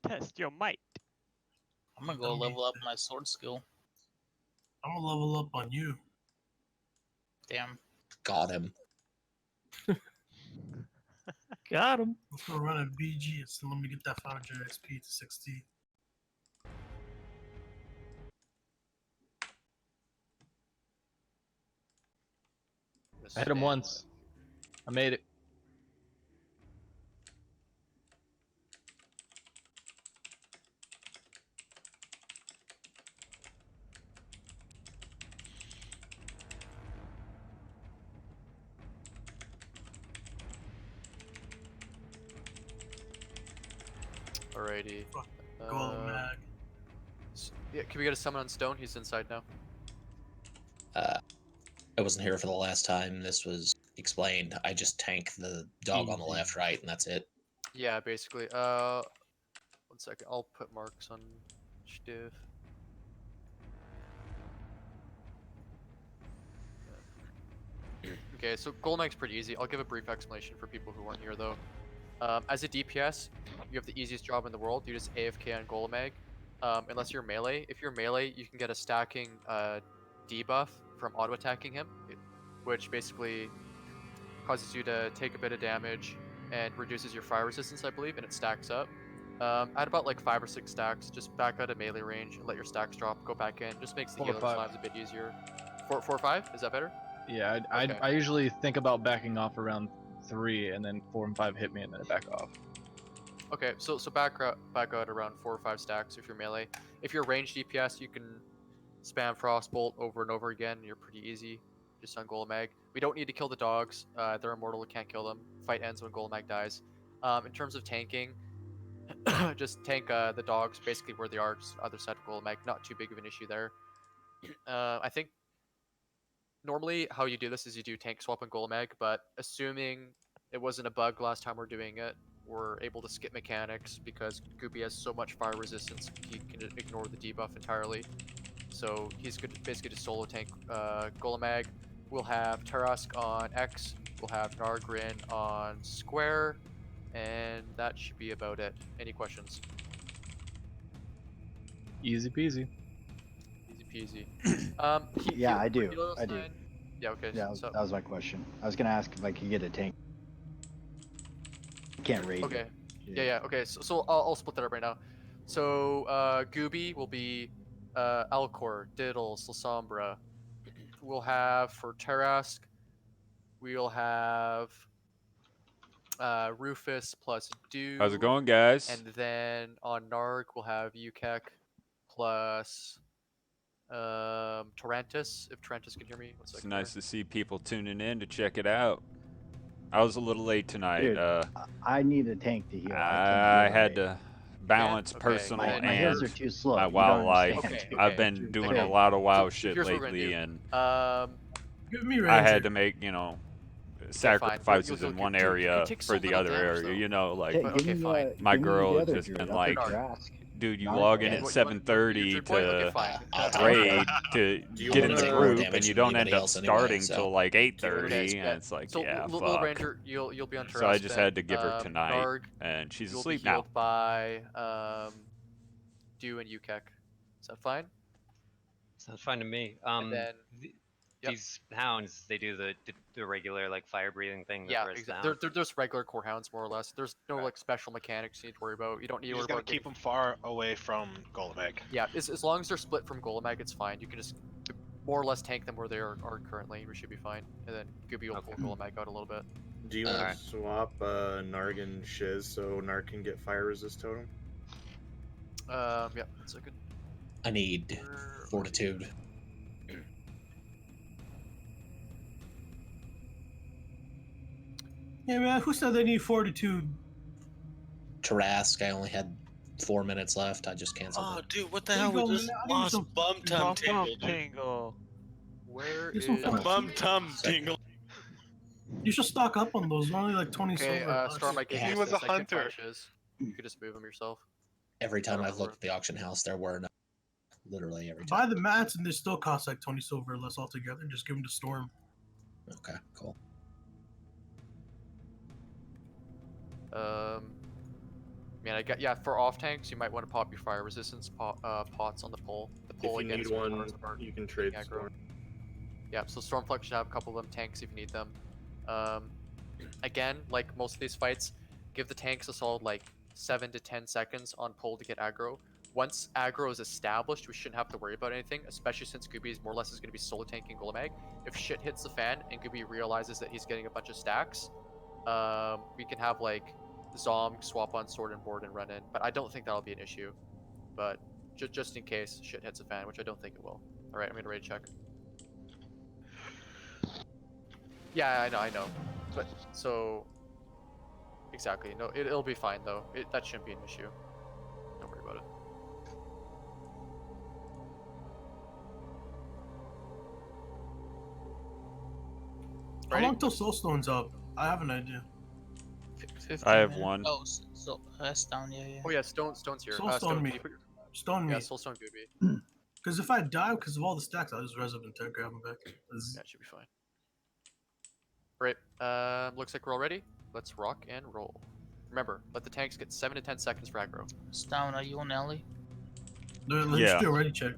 Test your might. I'm gonna go level up my sword skill. I'm gonna level up on you. Damn. Got him. Got him. Let's go run a BG and still let me get that 500 XP to 60. I hit him once. I made it. Alrighty. Golem mag. Yeah, can we get a summon on Stone? He's inside now. I wasn't here for the last time this was explained. I just tank the dog on the left, right, and that's it. Yeah, basically. 1 second. I'll put marks on Stiff. Okay, so Golmag's pretty easy. I'll give a brief explanation for people who weren't here though. As a DPS, you have the easiest job in the world. You just AFK on Golmag, unless you're melee. If you're melee, you can get a stacking debuff from auto attacking him, which basically causes you to take a bit of damage and reduces your fire resistance, I believe, and it stacks up. Add about like 5 or 6 stacks, just back out of melee range and let your stacks drop, go back in. Just makes the 4 or healer 5. slams a bit easier. 4 or 5? Is that better? Yeah, Okay. I usually think about backing off around 3, and then 4 and 5 hit me, and then I back off. Okay, so back out around 4 or 5 stacks if you're melee. If you're ranged DPS, you can spam Frostbolt over and over again. You're pretty easy, just on Golmag. We don't need to kill the dogs. They're immortal. We can't kill them. Fight ends when Golmag dies. In terms of tanking, just tank the dogs basically where they are, just other side of Golmag. Not too big of an issue there. I think normally how you do this is you do tank swap on Golmag, but assuming it wasn't a bug last time we're doing it, we're able to skip mechanics because Goopy has so much fire resistance he can ignore the debuff entirely. So he's good to basically just solo tank Golmag. We'll have Tarask on X, we'll have Nargrin on Square, and that should be about it. Any questions? Easy peasy. Easy peasy. Yeah, I do. Helios I do. 9 Yeah, okay. Yeah, So, that was my question. I was gonna ask if I could get a tank. Can't raid. okay. Yeah. Okay. So I'll split that up right now. So Gooby will be Alcor, Diddles, Lasombra. We'll have for Tarask, we'll have Rufus plus Dew. How's it going, guys? And then on Narg, we'll have Ukek plus Tarantus, if Tarantus can hear me. It's nice to see people tuning in to check it out. I was a little late tonight. Dude, I need a tank to heal. I had to balance personal my and heals are too slow. my You WoW don't life. understand. I've been doing a lot of WoW shit here's what we're lately, gonna and Give me I had Ranger. to make, sacrifices You'll in one take area so for the little other damage, area. though. Like, Okay, fine. my give me girl the had other just druid. been I'll like, take Trask. dude, you Narg. log in Okay, at what- 7:30 your point? Okay, to fine. raid to you get in wanna the take more group, damage and you than don't end anybody up else anyway, starting so- till like 8:30, Okay, and it's like, so yeah, Little fuck. Ranger, you'll be on Tarask. So I just then. had to give her tonight, Narg, and she's you'll asleep be now. healed by Dew and Ukek. Is that fine? Sounds fine to me. And then yep. These hounds, they do the regular like fire breathing thing. That Yeah, wears exactly. down. They're just regular core hounds, more or less. There's no like special mechanics you need to worry about. You don't need to You worry just gotta about keep them far away from Golem. Yeah, as long as they're split from Golem, it's fine. You can just more or less tank them where they are currently. We should be fine. And then Gooby will pull Golem out a little bit. Do you want to swap Narg and Shiz so Narg can get fire resist totem? Yeah, 1 second. I need fortitude. Yeah, man, who said they need fortitude? Tarask, I only had 4 minutes left. I just canceled Oh, it. dude, what the hell? We just lost Bum Tum Tingle, dude. Where Get is some fucking- Bum Tum Tingle? You should stock up on those. They're only like 20 Okay, silver. Storm, I gave He you was a assist. I can hunter. fire Shiz. You could just move them yourself. Every time I I've don't looked at the auction house, there were none. Literally every Buy time. the mats and they still cost like 20 silver or less altogether. Just give them to Storm. Okay, cool. Man, I got for off tanks, you might want to pop your fire resistance pots on the pole. The If pole you again need is one of the one, hardest part. you can trade aggro. storm. Yeah, so Stormflux should have a couple of them tanks if you need them. Again, like most of these fights, give the tanks a solid like 7 to 10 seconds on pole to get aggro. Once aggro is established, we shouldn't have to worry about anything, especially since Gooby is more or less going to be solo tanking Golem. If shit hits the fan and Gooby realizes that he's getting a bunch of stacks, we can have like Zom swap on sword and board and run in, but I don't think that'll be an issue. But just in case shit hits the fan, which I don't think it will. All right, I'm gonna raid check. Yeah, I know. But so exactly, no, it'll be fine though. That shouldn't be an issue. Don't worry about it. How Ready? long till Soulstone's up? I have an idea. 15 I have minutes. one. Oh, so that's down. Yeah. Oh yeah, Stone's here. Soulstone Stone, me. can you put your... Stone me. Yeah, Soulstone Gooby. Because if I die because of all the stacks, I'll just res up and grab them back. That should be fine. Right. Looks like we're all ready. Let's rock and roll. Remember, let the tanks get 7 to 10 seconds for aggro. It's down. Are you on Ellie? Let's Yeah. do a ready check.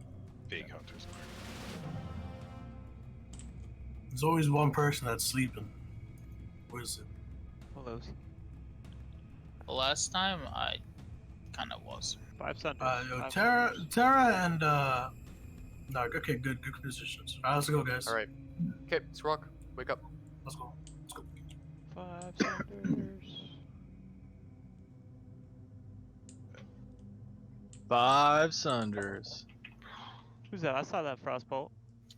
Big hunters. There's always one person that's sleeping. Where is it? Hello. The last time I kind of was. 5 Sunders. Yo, Five Terra Sunders. and no, okay, good positions. Alright, let's go, guys. All right. Okay, let's rock. Wake up. Let's go. Let's go. 5 Sunders. 5 Sunders. Who's that? I saw that Frostbolt.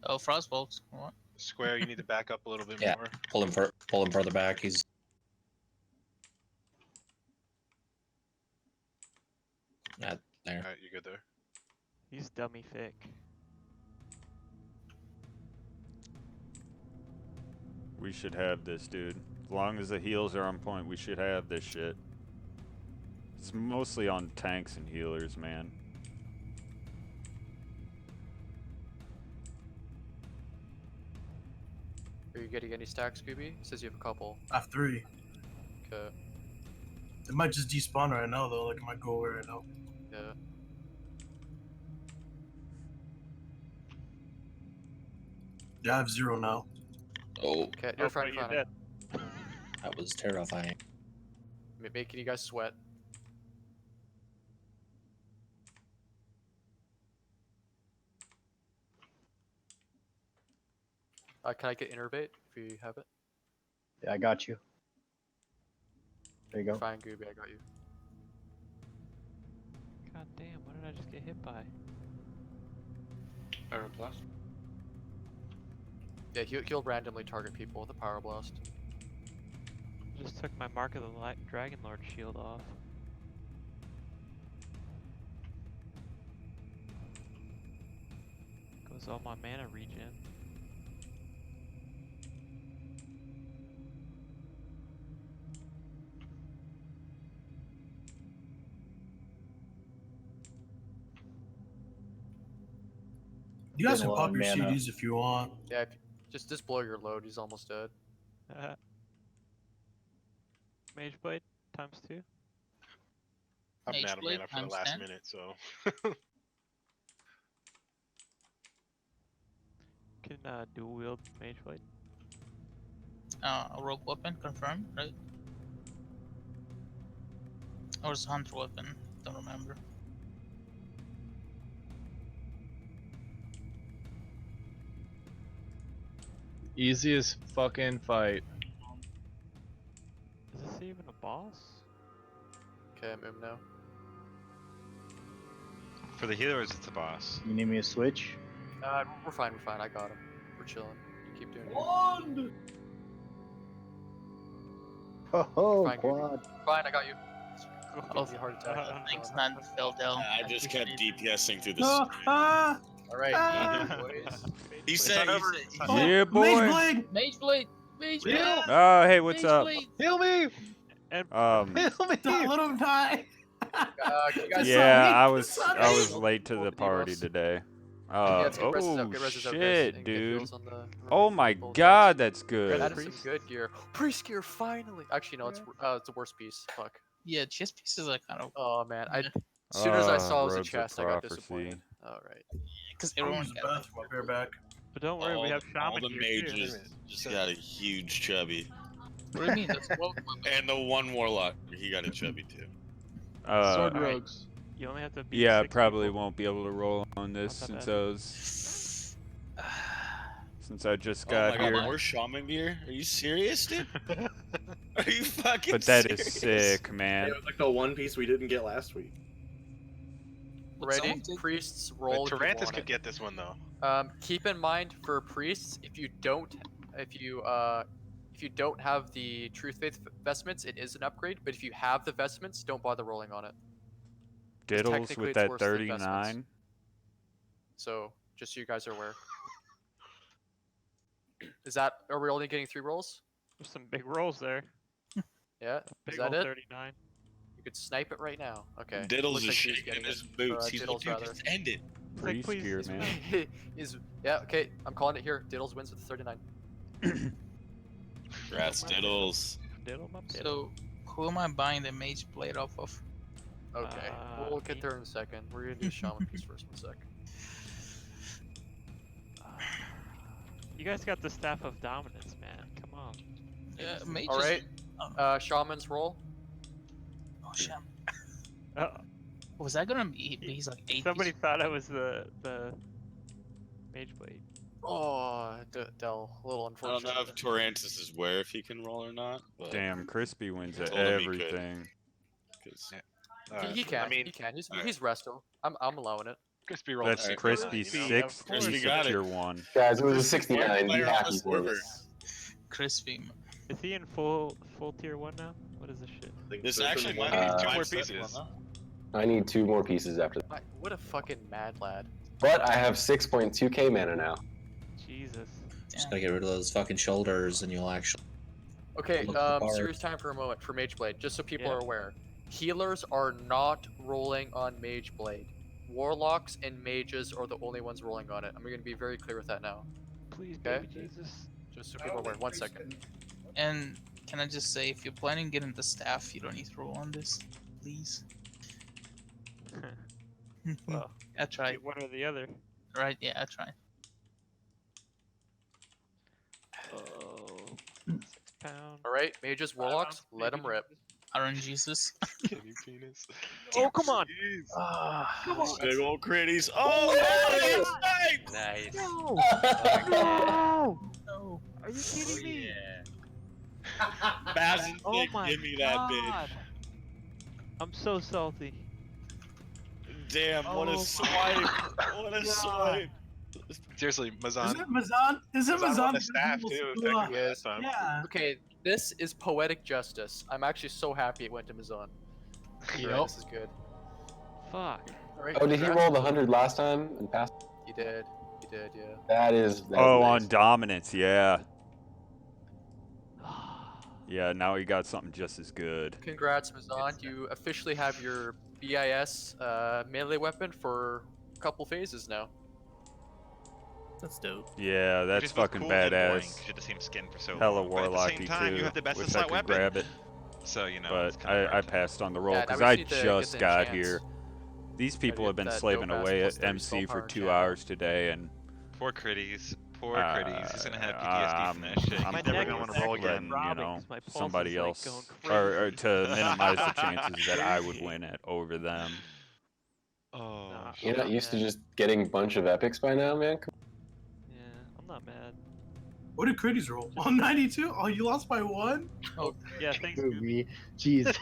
Oh, Frostbolts. What? Square, you need to back up a little bit Yeah. more. Pull him further back. He's not there. Alright, you're good there. He's dummy thick. We should have this, dude. As long as the heals are on point, we should have this shit. It's mostly on tanks and healers, man. Are you getting any stacks, Gooby? It says you have a couple. I have 3. Okay. It might just despawn right now, though. Like, it might go away right now. Yeah. Yeah, I have 0 now. Oh, Okay, you're fine. you're Fine. dead. that was terrifying. Making you guys sweat. Can I get innervate if you have it? Yeah, I got you. There you go. Fine, Gooby, I got you. God damn, what did I just get hit by? Power blast. Yeah, he'll randomly target people with a power blast. Just took my Mark of the Dragon Lord shield off. Goes all my mana regen. You guys Getting can a lot pop of your mana. CDs if you want. Yeah, just blow your load. He's almost dead. Mage Blade ×2. I'm Mage out of Blade mana for the times last 10. minute, so. Can dual wield Mage Blade. A rogue weapon, confirmed, right? Or is it hunter weapon? Don't remember. Easiest fucking fight. Is this even a boss? Okay, I'm in now. For the healers, it's a boss. You need me to switch? We're fine. I got him. We're chilling. You keep doing it. Oh, Fine, quad. Fine, I got you. Oh, Give me a heart attack. thanks, man. Fell down. I just kept DPSing through this. No, All right, Ah! boys. He said, oh, Yeah, boy. Mage Blade! Mage Blade! Mage Blade! Heal! Oh, hey, what's Mage up? Blade! Heal me! And Heal me! Let him die! Can you guys Yeah, Sonny, I was Sonny. late to the party today. let's get reses Oh up, get reses up, guys, shit, and get dude. heals on the- Oh my full god, that's heals. good. That is some good gear. Priest gear, finally! Actually, no, it's a worse piece. Fuck. Yeah, chess pieces are kind of Oh man, as soon as I saw it was a Robes of chest, I got Prophecy. disappointed. All right. because I'll everyone use the got bathroom. I'll be right back. But don't worry, we have all shaman the gear too. mages just got a huge chubby. What do you mean? That's well. And the one warlock, he got a chubby too. Sword Alright. rogues. You only have to beat Yeah, I 6 probably people. won't be able to roll on this Not that since bad. since I just Oh got my here. god, more shaman gear? Are you serious, dude? Are you fucking But that serious? is sick, It man. was like the one piece we didn't get last week. Would Ready? someone take- Priests roll if you Tarantus want could it. get this one though. Keep in mind for priests, if you don't have the truth faith vestments, it is an upgrade. But if you have the vestments, don't bother rolling on it. 'Cause Diddles technically with it's that worse than vestments. 39. So just so you guys are aware. Are we only getting 3 rolls? There's some big rolls there. Yeah. Big Is that old it? 39. You could snipe it right now. Okay. Diddles Looks is like he's shaking getting his it. boots. He's like, Diddles dude, rather. just end it. It's like, Priest please, gear, it's man. me. Yeah. Okay. I'm calling it here. Diddles wins with the 39. Congrats, Diddles. Diddle my diddle. So, who am I buying the mage blade off of? Okay. We'll get there in a second. We're gonna do shaman piece first. 1 sec. You guys got the staff of dominance, man. Come on. Yeah, mages. All right. Oh, Shaman's roll. oh shit. Uh, Was that gonna be? He's like 8. somebody thought I was the mage blade. Oh, Del, a little I unfortunate. don't know if Tarantus is aware if he can roll or not, but Damn, Crispy wins I at told him he could. everything. 'cause- He can. I mean, he can. He's alright. he's resto. I'm allowing it. Crispy rolled That's a Crispy 69, you know? 6 Crispy piece got of it. tier 1. Guys, it was a Crispy 69. Be player on happy the for server. this. Crispy. Is he in full tier 1 now? What is this shit? I think This so, actually from might one- be two my more second pieces. one, huh? I need 2 more pieces after that. What a fucking mad lad. But I have 6.2k mana now. Jesus. Just gotta get rid of those fucking shoulders and you'll actually. Okay, Look the bar. serious time for a moment for Mage Blade, just so people Yeah. are aware. Healers are not rolling on Mage Blade. Warlocks and mages are the only ones rolling on it. I'm gonna be very clear with that now. Please, Okay. baby Jesus. Just so people are aware. 1 second. And can I just say, if you're planning on getting the staff, you don't need to roll on this, please. Well, I tried. get one or the other. Right? Yeah, I tried. Oh, 6 pound. All right, mages, warlocks, let them rip. Iron Jesus. Can you penis? Oh, come on! Come on. Big old critties. Oh, nice! Nice. No! No. Are you kidding me? Basin Oh Thick, my give me that god! I'm so salty. bitch. Damn, what Oh a my swipe. What a swipe. Seriously, Is Mazan. it Mazan? Is it Mazan Mazan? on the staff too. Technically, Yeah. last time. Yeah. Okay, this is poetic justice. I'm actually so happy it went to Mazan. Alright, this is good. Fuck. Alright, Oh, did he congrats. roll the 100 last time and pass? He did. He did, yeah. That's Oh, nice. on dominance, yeah. Yeah, now he got something just as good. Congrats, Mazan. You officially have your BIS melee weapon for a couple phases now. That's dope. Yeah, Which that's is both fucking cool and boring, badass. 'cause you had the same skin for so Hella long. But at the same warlocky time, too. you have the best Wish in I slot could weapon. grab it, So you know. but it's kinda I hard. passed on the roll Yeah, because now we I just need to just get the got enchants. here. These people get have been that slaving dope-ass away plus at 30 MC for spellpower 2 enchant. hours today, and Poor Critties. Poor Critties. He's gonna have PTSD from that shit. I'm He's cool never with gonna want to roll letting, again. you know, 'cause my pulse somebody is, like, else, going or crazy. to minimize the chances that I would win it over them. Oh, Nah, You're I'm not used to mad. just getting a bunch of epics by now, man? Yeah, I'm not mad. What did Critties roll? On 92? Oh, you lost by 1? Yeah, thanks, Gooby. Jesus.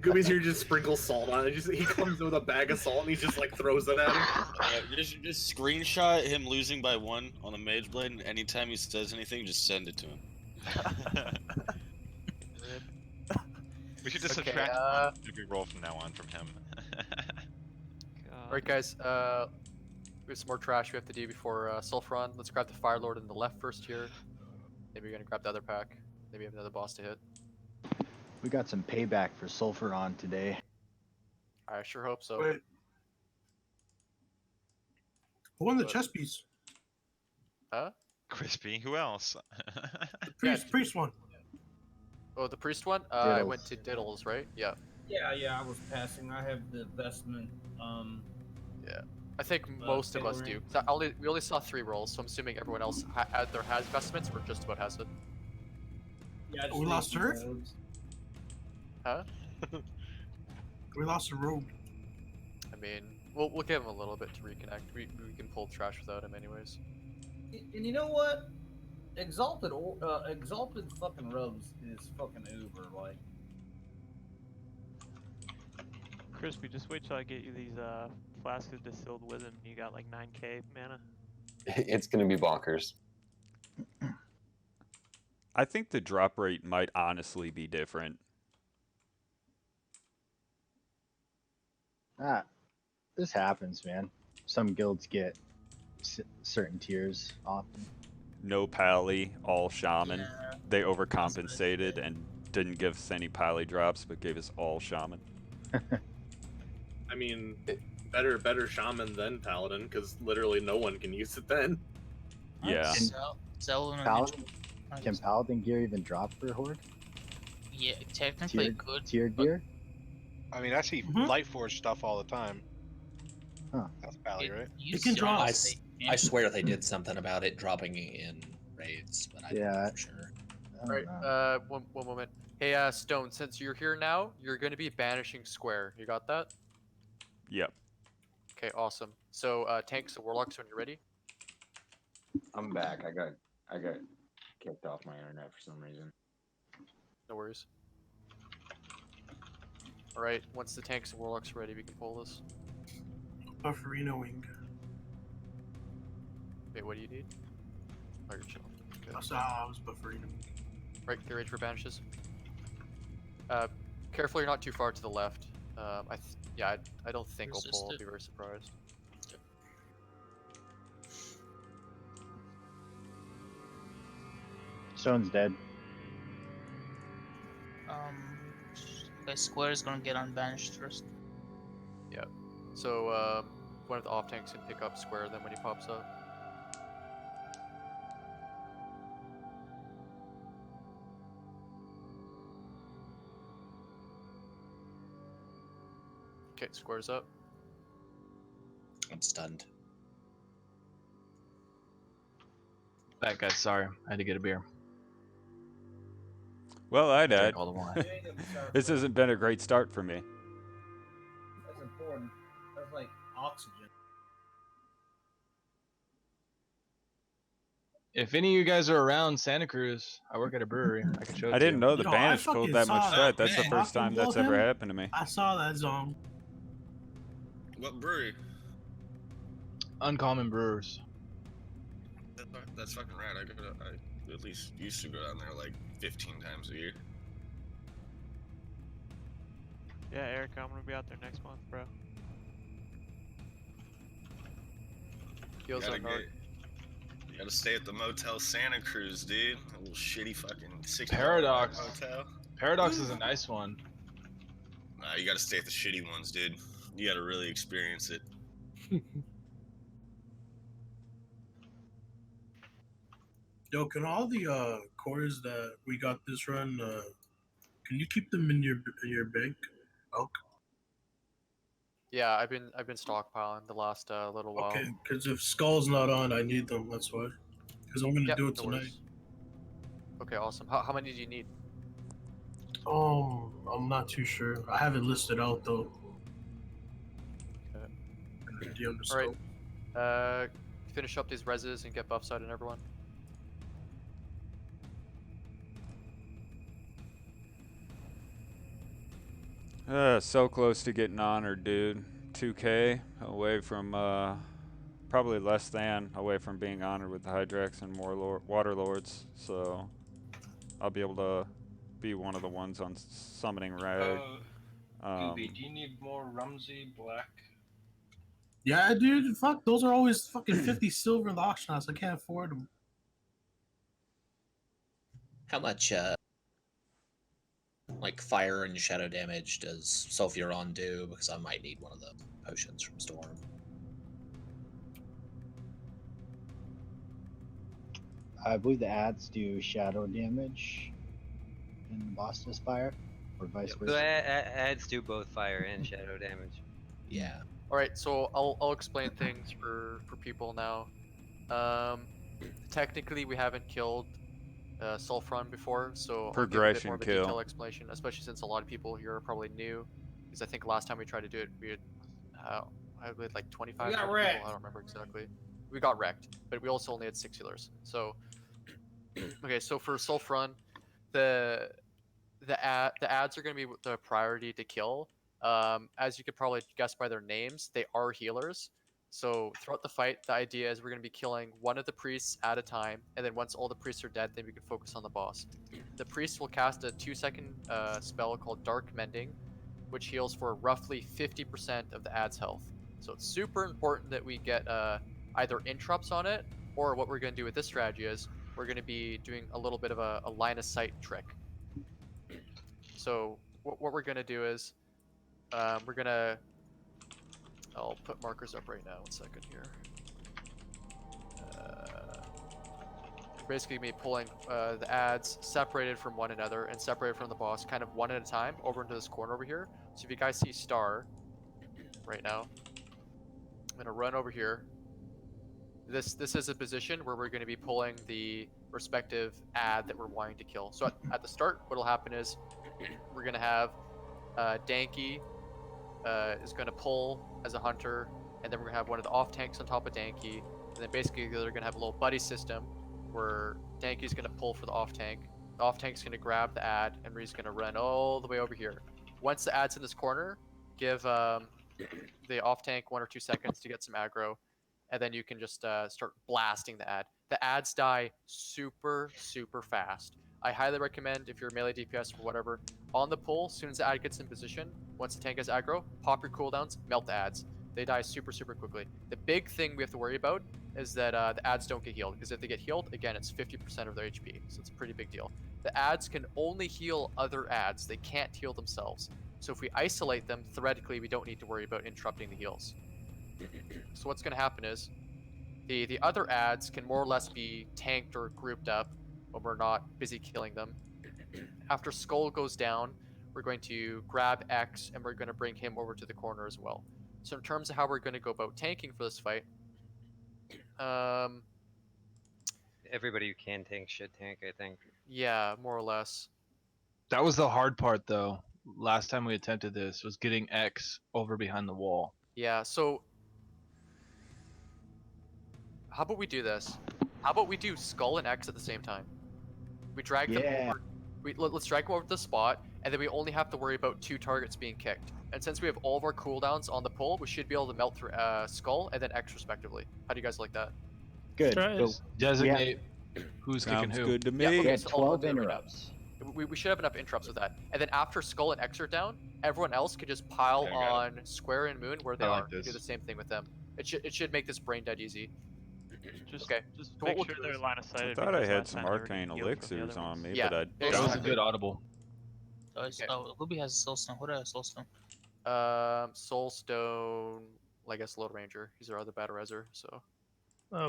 Gooby's here just sprinkles salt on it. He comes with a bag of salt and he just like throws it at him. Just screenshot him losing by 1 on the Mage Blade, and anytime he says anything, just send it to him. We should just Okay, subtract every roll from now on from him. Alright, guys, we have some more trash we have to do before Sulfuron. Let's grab the Fire Lord in the left first here. Maybe we're gonna grab the other pack. Maybe we have another boss to hit. We got some payback for Sulfuron today. I sure hope so. Wait. Who won the chess piece? Huh? Crispy. Who else? The priest won. Oh, the priest one? I went to Diddles, right? Yeah. Yeah, I was passing. I have the vestment. Yeah. I think most of us do. We only saw 3 rolls, so I'm assuming everyone else either has vestments or just about has it. Yeah, I just We need lost some Earth? robes. Huh? We lost a road. I mean, we'll give him a little bit to reconnect. We can pull trash without him anyways. And you know what? Exalted fucking robes is fucking uber. Like, Crispy, just wait till I get you these flasks of distilled wisdom. You got like 9k mana. It's gonna be bonkers. I think the drop rate might honestly be different. This happens, man. Some guilds get certain tiers often. No pally, all shaman. Yeah, They overcompensated and didn't give us any pally drops, but gave us all shaman. I mean, better shaman than paladin, because literally no one can use it then. Yeah. Can paladin gear even drop for horde? Yeah, technically it could. Tiered but gear? I mean, I see Lightforge stuff all the time. Huh. That's Pally, right? It can drop. I swear they did something about it dropping in raids, but I don't know for sure. Right. One moment. Hey, Stone. Since you're here now, you're going to be banishing Square. You got that? Yep. Okay. Awesome. So, tanks and warlocks when you're ready. I'm back. I got kicked off my internet for some reason. No worries. All right. Once the tanks and warlocks are ready, we can pull this. Bufferino wing. Wait, what do you need? Oh, you're chilling. Okay. I was buffering. Right, get ready for banishes. Careful, you're not too far to the left. I don't think we'll pull. I'll be very surprised. Stone's dead. Okay, Square is gonna get unbanished first. Yeah. So one of the off tanks can pick up Square then when he pops up. Okay, Square's up. I'm stunned. Back, guys. Sorry, I had to get a beer. Well, I died. Drink all the wine. This hasn't been a great start for me. that's important. That's like oxygen. If any of you guys are around Santa Cruz, I work at a brewery. I can show it I to didn't you. know the banish pulled that much stat. That's the first time that's ever happened to me. I saw that zone. What brewery? Uncommon Brewers. That's fucking rad. I at least used to go down there like 15 times a year. Yeah, Eric, I'm gonna be out there next month, bro. Feels You like hard. gotta stay at the Motel Santa Cruz, dude. A little shitty fucking $60 Paradox. hotel. Paradox is a nice one. Nah, you gotta stay at the shitty ones, dude. You gotta really experience it. Yo, can all the cores that we got this run, can you keep them in your bank? Elk? Yeah, I've been stockpiling the last little while. Okay, because if Skull's not on, I need them. That's why. Because I'm gonna do it no tonight. worries. Okay, awesome. How many do you need? I'm not too sure. I have it listed out though. Okay. All right. Finish up these reses and get buff side on everyone. So close to getting honored, dude. 2K away from, probably less than away from being honored with the Hydrax and more Water Lords. So I'll be able to be one of the ones on Summoning Rag. Gooby, do you need more Rumsey Black? Yeah, dude. Fuck, those are always fucking 50 silver in the auction house. I can't afford them. How much, like fire and shadow damage does Sulfuron do? Because I might need one of the potions from Storm. I believe the ads do shadow damage. and the boss does fire, or vice So versa? ads do both fire and shadow damage. Yeah. All right, so I'll explain things for people now. Technically, we haven't killed Sulfron before, so I'll give a bit more of Progression a kill. detailed explanation, especially since a lot of people here are probably new. Because I think last time we tried to do it, we had I had like 25 We got people. wrecked. I don't remember exactly. We got wrecked, but we also only had 6 healers. So okay, so for Sulfron, the the ads are going to be the priority to kill. As you could probably guess by their names, they are healers. So throughout the fight, the idea is we're going to be killing one of the priests at a time, and then once all the priests are dead, then we can focus on the boss. The priest will cast a 2-second spell called Dark Mending, which heals for roughly 50% of the ad's health. So it's super important that we get either interrupts on it, or what we're going to do with this strategy is we're going to be doing a little bit of a line of sight trick. So what we're going to do is we're going to... I'll put markers up right now. 1 second here. We're basically going to be pulling the ads separated from one another and separated from the boss kind of one at a time over into this corner over here. So if you guys see Star right now, I'm going to run over here. This is a position where we're going to be pulling the respective ad that we're wanting to kill. So at the start, what will happen is we're going to have Danky is going to pull as a hunter, and then we're going to have one of the off tanks on top of Danky, and then basically they're going to have a little buddy system where Danky's going to pull for the off tank. The off tank's going to grab the ad, and we're just going to run all the way over here. Once the ad's in this corner, give the off tank 1 or 2 seconds to get some aggro, and then you can just start blasting the ad. The ads die super fast. I highly recommend, if you're melee DPS or whatever, on the pull, as soon as the ad gets in position, once the tank has aggro, pop your cooldowns, melt the ads. They die super quickly. The big thing we have to worry about is that the ads don't get healed, because if they get healed, again, it's 50% of their HP, so it's a pretty big deal. The ads can only heal other ads. They can't heal themselves. So if we isolate them, theoretically, we don't need to worry about interrupting the heals. So what's going to happen is the other ads can more or less be tanked or grouped up when we're not busy killing them. After Skull goes down, we're going to grab X and we're going to bring him over to the corner as well. So in terms of how we're going to go about tanking for this fight, Everybody who can tank should tank, I think. yeah, more or less. That was the hard part, though. Last time we attempted this was getting X over behind the wall. Yeah, so how about we do this? How about we do Skull and X at the same time? We drag them over. Let's drag them over to the spot, and then we only have to worry about 2 targets being kicked. And since we have all of our cooldowns on the pull, we should be able to melt through Skull and then X respectively. How do you guys like that? Good. So designate who's kicking Sounds who. good to me. Yeah, okay, We had so I'll 12 do it right now. interrupts. We should have enough interrupts with that. And then after Skull and X are down, everyone else could just pile Okay, got on Square and Moon where they I like are. Do this. the same thing with them. It should make this brain dead easy. Just Okay. just So make what sure we'll do they're is- line of sight. I thought I had some arcane elixirs on me, Yeah, but I yeah, That was a don't. good audible. Ruby has soulstone. What has soulstone? Soulstone, I guess Lord Ranger. He's our other battle reser, so.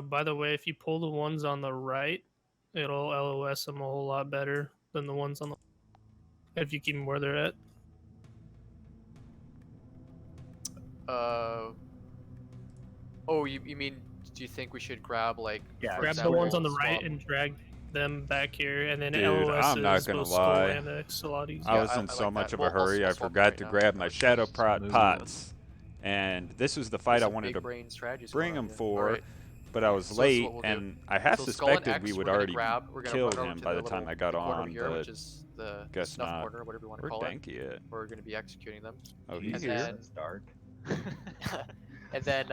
By the way, if you pull the ones on the right, it'll LOS them a whole lot better than the ones on the. If you keep them where they're at. Oh, you mean? Do you think we should grab like? Yeah, for Grab the example, ones on the swap- right and drag them back here, and then Dude, LOS I'm not is gonna both Skull lie. and X a lot easier. I was I in so like much that. of a I'll hurry, I swap them forgot right to now. grab my shadow Smooth. pots, and this was the fight I Some wanted big to brain strategies bring going on him here. for, Alright. but I was So this is late, what we'll do. and I had So Skull and suspected we X, would we're gonna already grab. We're gonna killed run over him to by the the time little I got corner over on, here, but which is the guess snuff not. corner, whatever you want to Where'd call it. Danky at? We're gonna be executing them. Oh, he's And here. then- It's dark. And then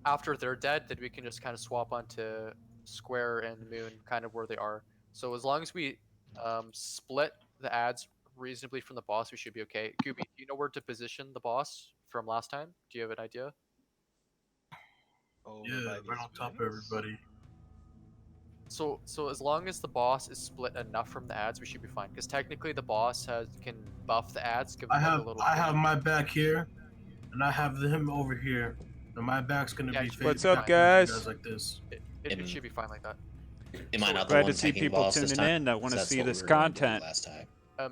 after they're dead, then we can just kind of swap onto Square and Moon, kind of where they are. So as long as we split the ads reasonably from the boss, we should be okay. Gooby, do you know where to position the boss from last time? Do you have an idea? Yeah, right on top of everybody. So as long as the boss is split enough from the ads, we should be fine. Because technically the boss can buff the ads. Give them like a little. I have my back here, and I have him over here, and my back's gonna Yeah, be it should facing What's up, back with you guys? like this. It should be fine like that. Am I not the Glad one to see tanking people boss this tuning time? in that want to That's see what we this were gonna do content. last time.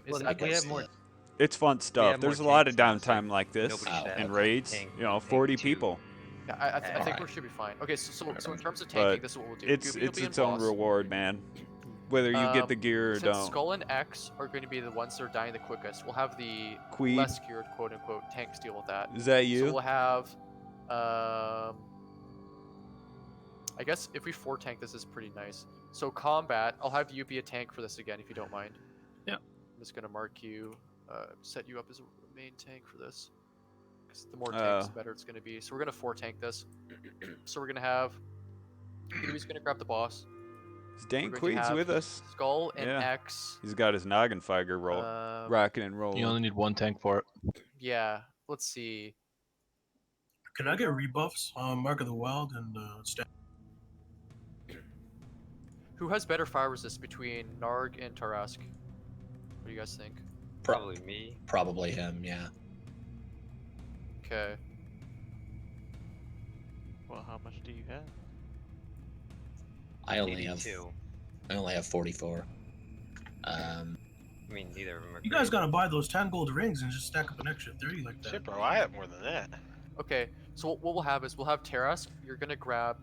Well, I we guess have more. It's fun We stuff. have more There's a lot of tanks now, so downtime like this nobody should in have raids. tank- You know, tank 40 two people. Yeah, I think Alright. we should be fine. Okay, so in terms of tanking, But this is what we'll do. it's Gooby will be in its own boss. reward, man. Whether you get the gear or Since don't. Skull and X are going to be the ones that are dying the quickest, we'll have the Queed. less geared quote unquote tanks deal with that. Is that So you? we'll have, I guess if we 4-tank this is pretty nice. So combat, I'll have you be a tank for this again if you don't mind. Yeah. I'm just gonna mark you, set you up as a main tank for this. Because the more tanks, the better it's gonna be. So we're gonna 4-tank this. So we're gonna have, Gooby's gonna grab the boss. Dan We're going to Queed's have with us. Skull and Yeah. X. He's got his noggin fire rocking and rolling. You only need 1 tank for it. Yeah, let's see. Can I get rebuffs on Mark of the Wild and Staff? Who has better fire resist between Narg and Tarask? What do you guys think? Probably me. Probably him, yeah. Okay. Well, how much do you have? I only have 82. I only have 44. I mean, neither of them are. You guys gotta buy those 10 gold rings and just stack up an extra 30 like that. Shit, bro, I have more than that. Okay, so what we'll have is we'll have Tarask. You're gonna grab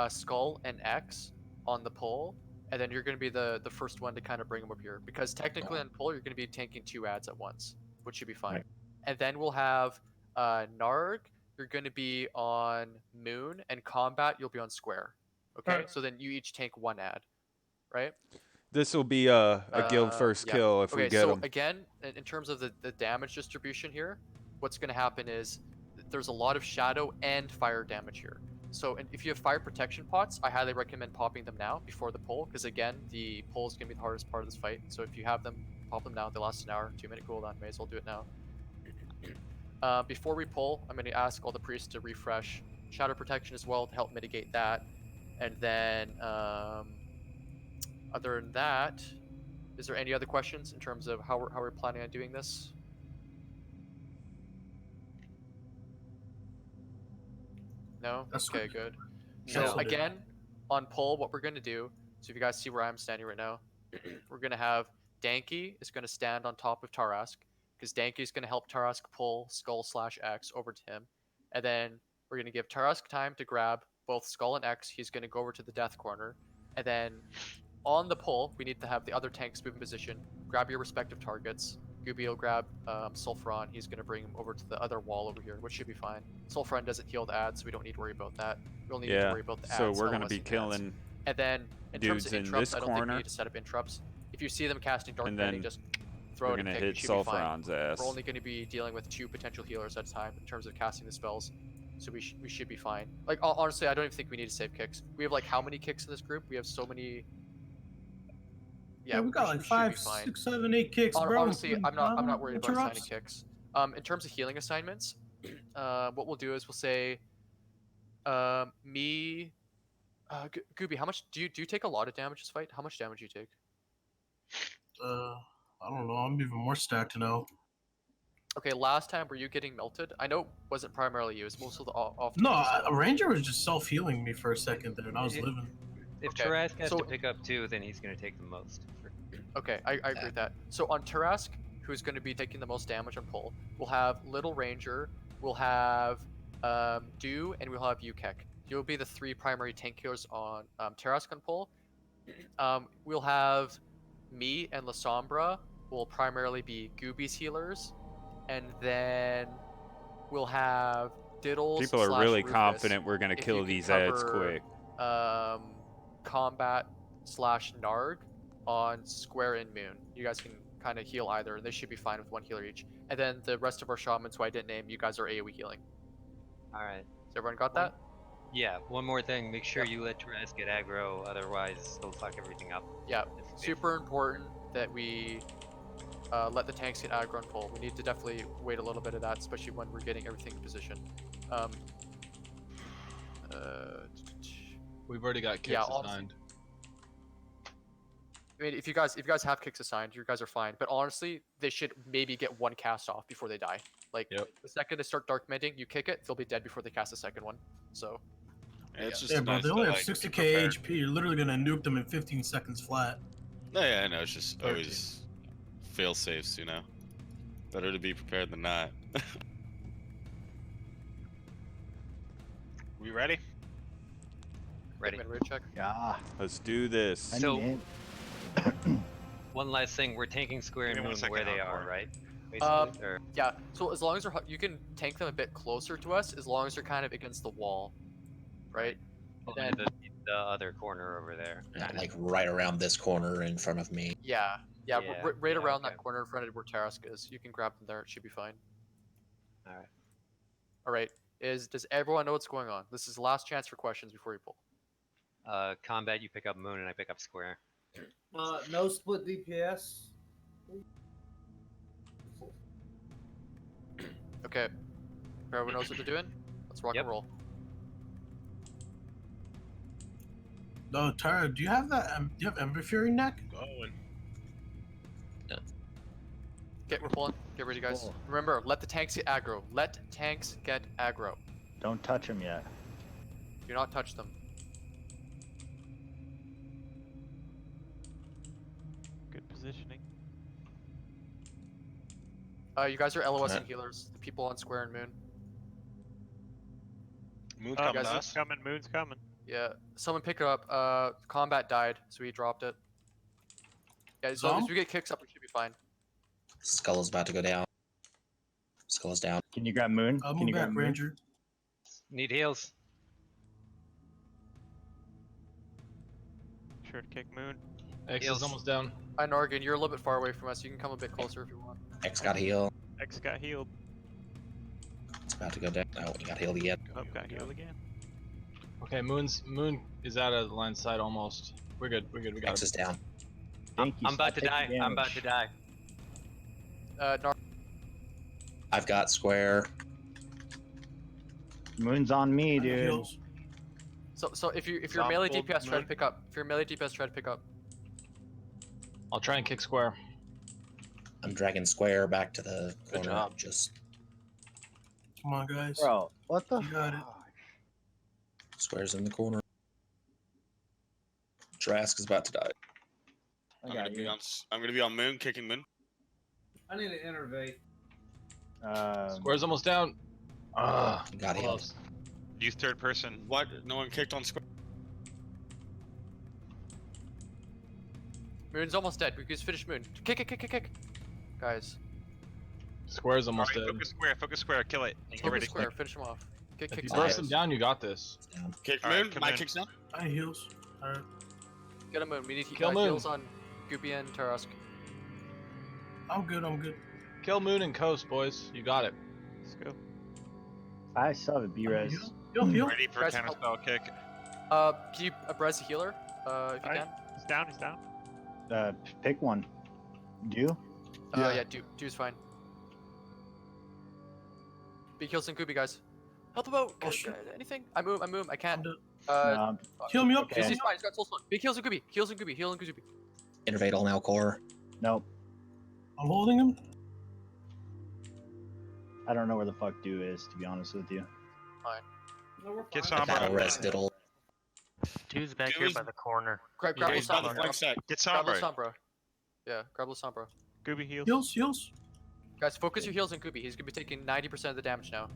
Skull and X on the pole, and then you're gonna be the first one to kind of bring them up here. Because technically on pole, you're gonna be tanking 2 ads at once, which should be fine. Right. And then we'll have Narg. You're gonna be on Moon, and combat you'll be on Square. Okay, so then you each tank 1 ad, right? This will be a guild first Yeah. kill if okay, we get so him. again, in terms of the damage distribution here, what's going to happen is there's a lot of shadow and fire damage here. So if you have fire protection pots, I highly recommend popping them now before the pull, because again, the pull is going to be the hardest part of this fight. So if you have them, pop them now. They last an hour, 2-minute cooldown. May as well do it now. Before we pull, I'm going to ask all the priests to refresh shadow protection as well to help mitigate that. And then, other than that, is there any other questions in terms of how we're planning on doing this? No? That's Okay, good. So No. again, on pull, what we're going to do, so if you guys see where I'm standing right now, we're going to have Danky is going to stand on top of Tarask, because Danky is going to help Tarask pull Skull/X over to him. And then we're going to give Tarask time to grab both Skull and X. He's going to go over to the death corner. And then on the pull, we need to have the other tanks move in position, grab your respective targets. Gooby will grab Sulfuron. He's going to bring him over to the other wall over here, which should be fine. Sulfuron doesn't heal the ads, so we don't need to worry about that. We only need to worry about the ads. So we're going to be LOSing ads. killing And then in terms dudes of in interrupts, this I don't think we corner. need to set up interrupts. If you see them casting Dark And Bending, then just throw we're it and gonna kick. hit You should be fine. Sulfuron's ass. We're only going to be dealing with 2 potential healers at a time in terms of casting the spells. So we should be fine. Like, honestly, I don't even think we need to save kicks. We have, like, how many kicks in this group? We have so many... Yeah, we got like 5, 6, 7, 8 kicks, bro. Honestly, I'm not worried about assigning interrupts. kicks. In terms of healing assignments, what we'll do is we'll say, me... Gooby, how much... Do you take a lot of damage this fight? How much damage do you take? I don't know. I'm even more stacked now. Okay, last time were you getting melted? I know it wasn't primarily you. It's most of the off. No, a ranger was just self-healing me for a second there, and I was living. If Okay, Tarask has so- to pick up 2, then he's going to take the most. Okay, I agree with that. So on Tarask, who's going to be taking the most damage on pull, we'll have Little Ranger, we'll have Dew, and we'll have Ukek. You'll be the 3 primary tank healers on Tarask on pull. We'll have me and La Sombra will primarily be Gooby's healers, and then we'll have Diddles. People are slash really Rufus confident we're going to if kill you can these ads cover, quick. Combat/Narg on Square and Moon. You guys can kind of heal either, and they should be fine with 1 healer each. And then the rest of our shamans, who I didn't name, you guys are AoE healing. Alright. So everyone got that? Yeah, one more thing. Make sure you let Tarask get aggro, otherwise he'll fuck everything up. Yeah, super important that we let the tanks get aggro and pull. We need to definitely wait a little bit of that, especially when we're getting everything in position. We've already got kicks Yeah, honestly- assigned. I mean, if you guys have kicks assigned, you guys are fine. But honestly, they should maybe get 1 cast off before they die. Like the second they start dark mending, you kick it, they'll be dead before they cast the second one. So. It's just Yeah, bro, nice they only to, have like, 60k prepare. HP. You're literally gonna nuke them in 15 seconds flat. No, yeah, I know. It's just always fail safes, you know. Better to be prepared than not. We ready? Ready. Mid-range check. Yeah. Let's do this. I So- need One last thing, we're tanking Square Give and me 1 Moon second, where they Encore. are, right? Basically, or Yeah. So as long as you can tank them a bit closer to us, as long as they're kind of against the wall, right? And only then the other corner over there. Not like right around this corner in front of me. yeah, Yeah, right yeah, around okay. that corner in front of where Tarask is. You can grab them there. It should be fine. All right. All right. Does everyone know what's going on? This is the last chance for questions before you pull. Combat, you pick up Moon and I pick up Square. No split DPS. Okay. Everyone knows what they're doing. Let's rock and roll. No, Tara, do you have that? Do you have Ember Fury neck? Going. Okay, we're pulling. Get ready, guys. Pull. Remember, let the tanks get aggro. Let tanks get aggro. Don't touch him yet. Do not touch them. Good positioning. You guys are LOS and healers. The people on Square and Moon. Moon's Oh, coming to Moon's us. coming. Moon's coming. Yeah, someone pick it up. Combat died, so he dropped it. Yeah, as long as we get kicks up, we should be fine. Skull is about to go down. Skull is down. Can you grab Moon? I'll Can move you grab back, Moon? Ranger. Need heals. Sure to kick Moon. X Heals. is almost down. Hi, Norgan, you're a little bit far away from us. You can come a bit closer if you want. X got healed. X got healed. It's about to go down. Oh, he got healed again. Oh, got healed again. Okay, Moon is out of the line of sight almost. We're good. We're good. We got X it. is down. Thank you. I'm about to Take die. the I'm about to damage. die. I've got Square. Oh, Moon's on me, dude. Heals. So if you're Stop melee pulled DPS, try to Moon. pick up. If you're melee DPS, try to pick up. I'll try and kick Square. I'm dragging Square back to the Good corner. job. Just Come on, guys. Bro, what the You got it. fuck? Square's in the corner. Trask is about to die. I got you. I'm gonna be on Moon, kicking Moon. I need to innervate. Square's almost down. Got healed. Close. Use third person. What? No one kicked on Square. Moon's almost dead. We can just finish Moon. Kick. Guys. Square's almost Alright, dead. focus square, kill it. And get Focus ready. Square. Finish him off. If Kick you Square. burst him down, you got this. Kick Alright, Moon. come My in. kick's down. I heals. Alright. Get a Moon. We need Kill Moon. heals on Goopy and Tarask. I'm good. Kill Moon and Coast, boys. You got it. Let's go. I still have a B-res. Heal. Ready for Guys, counter spell kick. Can you Brez the healer? If you can. He's down. He's down. Pick one. Do? Yeah, Do's fine. Big heals and Goopy, guys. Help him out. Oh, shit. Anything? I move. I can't. No, Heal me up. Okay. He's fine. He's got soul stone. Big heals and Goopy. Heal and Goopy. Innervate all now, core. nope. I'm holding him. I don't know where the fuck Do is, to be honest with you. Fine. No, we're Get fine. Sombra. Battle res diddle. Two's back Two here is- by the corner. Grab Yeah, Lo he's by the Sombra. flank stack. Get Grab Lo Sombra. Sombra. Yeah, grab Lo Sombra. Gooby heals. Heals. Guys, focus your heals on Goopy. He's gonna be taking 90% of the damage now.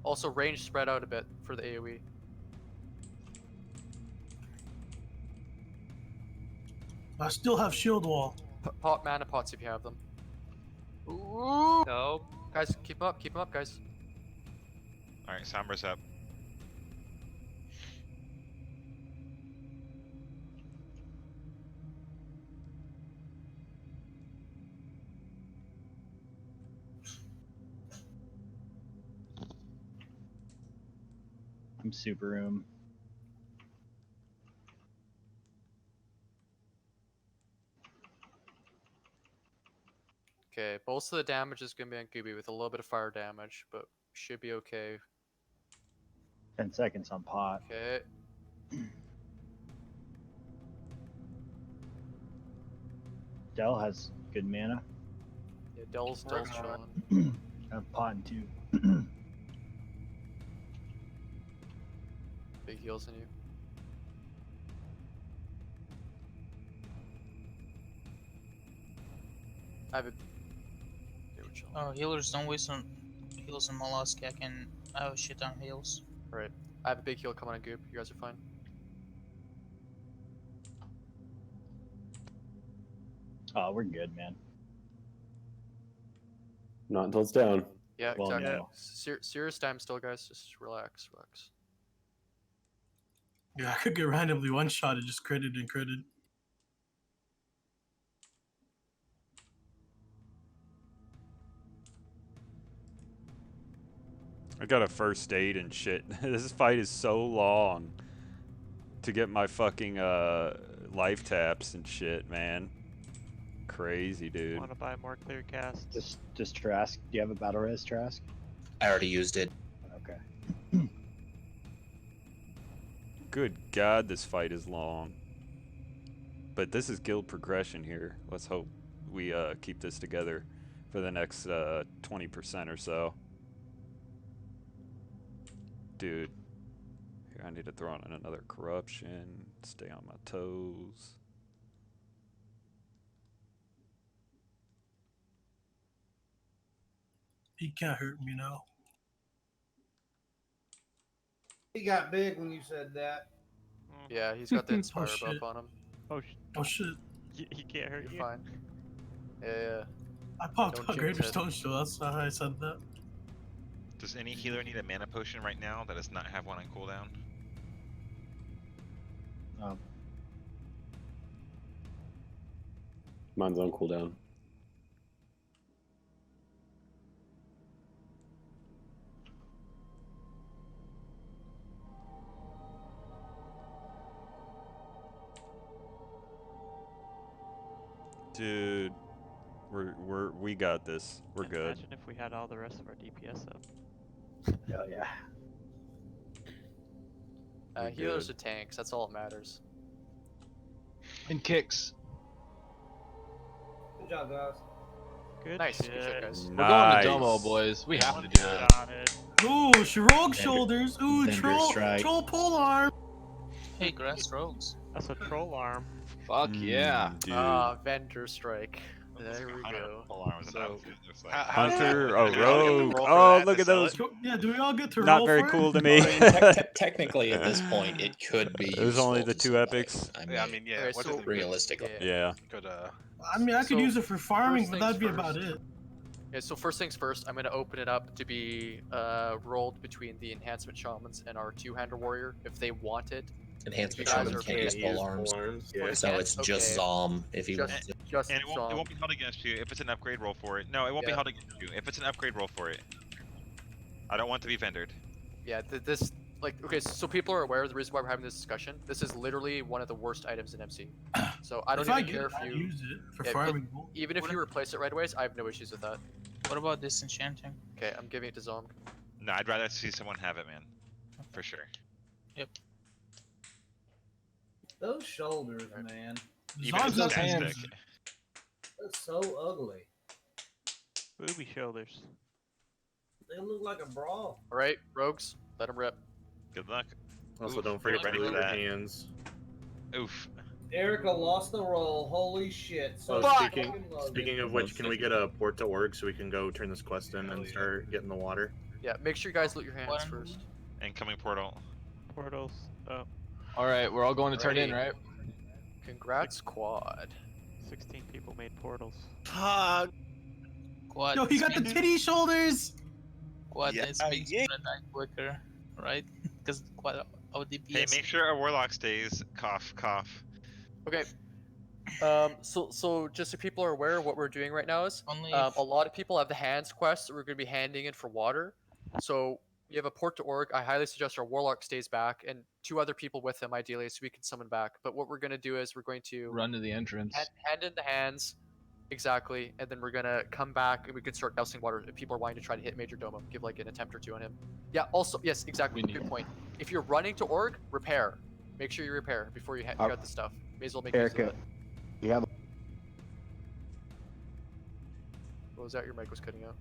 Also, range spread out a bit for the AoE. I still have shield wall. Pot mana pots if you have them. No. Guys, keep 'em up, guys. Alright, Sombra's up. I'm super room. Okay, most of the damage is gonna be on Goopy with a little bit of fire damage, but should be okay. 10 seconds on pot. Okay. Dell has good mana. Yeah, Dell's chilling. I have pot in 2. Big heals on you. I have a. Oh, healers don't waste on heals on mollusk. I have a shit ton of heals. Right. I have a big heal coming on Goop. You guys are fine. Oh, we're good, man. Not until it's down. Yeah, Well, exactly. no. Serious time still, guys. Just relax, relax. Yeah, I could get randomly one shot and just critted and critted. I got a first aid and shit. This fight is so long to get my fucking life taps and shit, man. Crazy, dude. Want to buy more clear casts? Just Trask. Do you have a battle res, Trask? I already used it. Okay. Good God, this fight is long. But this is guild progression here. Let's hope we keep this together for the next 20% or so. Dude. Here, I need to throw on another corruption. Stay on my toes. He can't hurt me now. He got big when you said that. Yeah, he's got the Inspire shit. buff on him. Oh shit. He can't hurt You're you. fine. Yeah. I popped Don't out jinx Greater it. Stone Shield. That's not how I said that. Does any healer need a mana potion right now that does not have one on cooldown? Mine's on cooldown. Dude. We got this. We're good. Imagine if we had all the rest of our DPS up. Oh yeah. We're Healers good. are tanks. That's all that matters. And kicks. Good job, guys. Good Nice. shit. Good shit, guys. We're going Nice. to Domo, boys. We have to do it. Got it. Ooh, rogue shoulders. Ooh, Thunder troll strike. pole arm. Hey, grass rogues. That's a troll arm. Fuck yeah. Dude. Vendor strike. There we go. Hunter, a How do you rogue. roll for Oh, that look to at sell those. it? Yeah, do we all get to roll Not very for cool it? to me. Technically, at this point, it could be. There's only useful the to two somebody. epics. Yeah, I mean, yeah. Okay, What so- is it? Realistically. Yeah. Good, I mean, I could So, use it for farming, first but things that'd be first. about it. Okay, so first things first, I'm gonna open it up to be rolled between the enhancement shamans and our two-hander warrior if they want it. Enhancement You guys shaman are can't use pole arms. Yeah. So it's just Okay. Zom if he Just- wants it. Just And it Zom. won't be held against you if it's an upgrade roll for it. No, it won't be Yeah. held against you if it's an upgrade roll for it. I don't want to be vendored. Yeah, this like okay, so people are aware of the reason why we're having this discussion. This is literally one of the worst items in MC. So I don't If I even get care it, if I'll you use it for Yeah, farming. even if you replace it right away, I have no issues with that. What about disenchanting? Okay, I'm giving it to Zom. No, I'd rather see someone have it, man. For sure. Those shoulders, man. Even Zom's if got it's hands. static. That's so ugly. Booby shoulders. They look like a bra. Alright, rogues, let them rip. Good luck. Also, Oof, don't forget to ready move for your that. hands. Oof. Erica lost the roll. Holy shit. So Oh, fucking speaking of which, can we get a port to org so we can go turn this quest in and start getting the water? Yeah, make sure you guys loot your hands first. Incoming portal. Portals. Oh, Alright, we're all going to turn in, Alrighty. right? Congrats, quad. 16 people made portals. Fuck. Quad. Yo, he got the speaks- titty shoulders. Quad Yeah, speaks yeah. gonna die quicker, right? Because quad our Hey, DPS. make sure our warlock stays. Cough, cough. Okay. So just so people are aware, what we're doing right now is Only a lot of people have the hands quest that we're going to be handing in for water. So we have a port to org. I highly suggest our warlock stays back and 2 other people with him ideally, so we can summon back. But what we're going to do is we're going to Run to the entrance. hand in the hands, exactly, and then we're gonna come back and we can start dousing water if people are wanting to try to hit Major Domo. Give like an attempt or 2 on him. Yeah. Also, yes, exactly. Good point. If you're running to org, repair. Make sure you repair before you got the stuff. May as well make use of Erica, it. you have. What was that? Your mic was cutting out.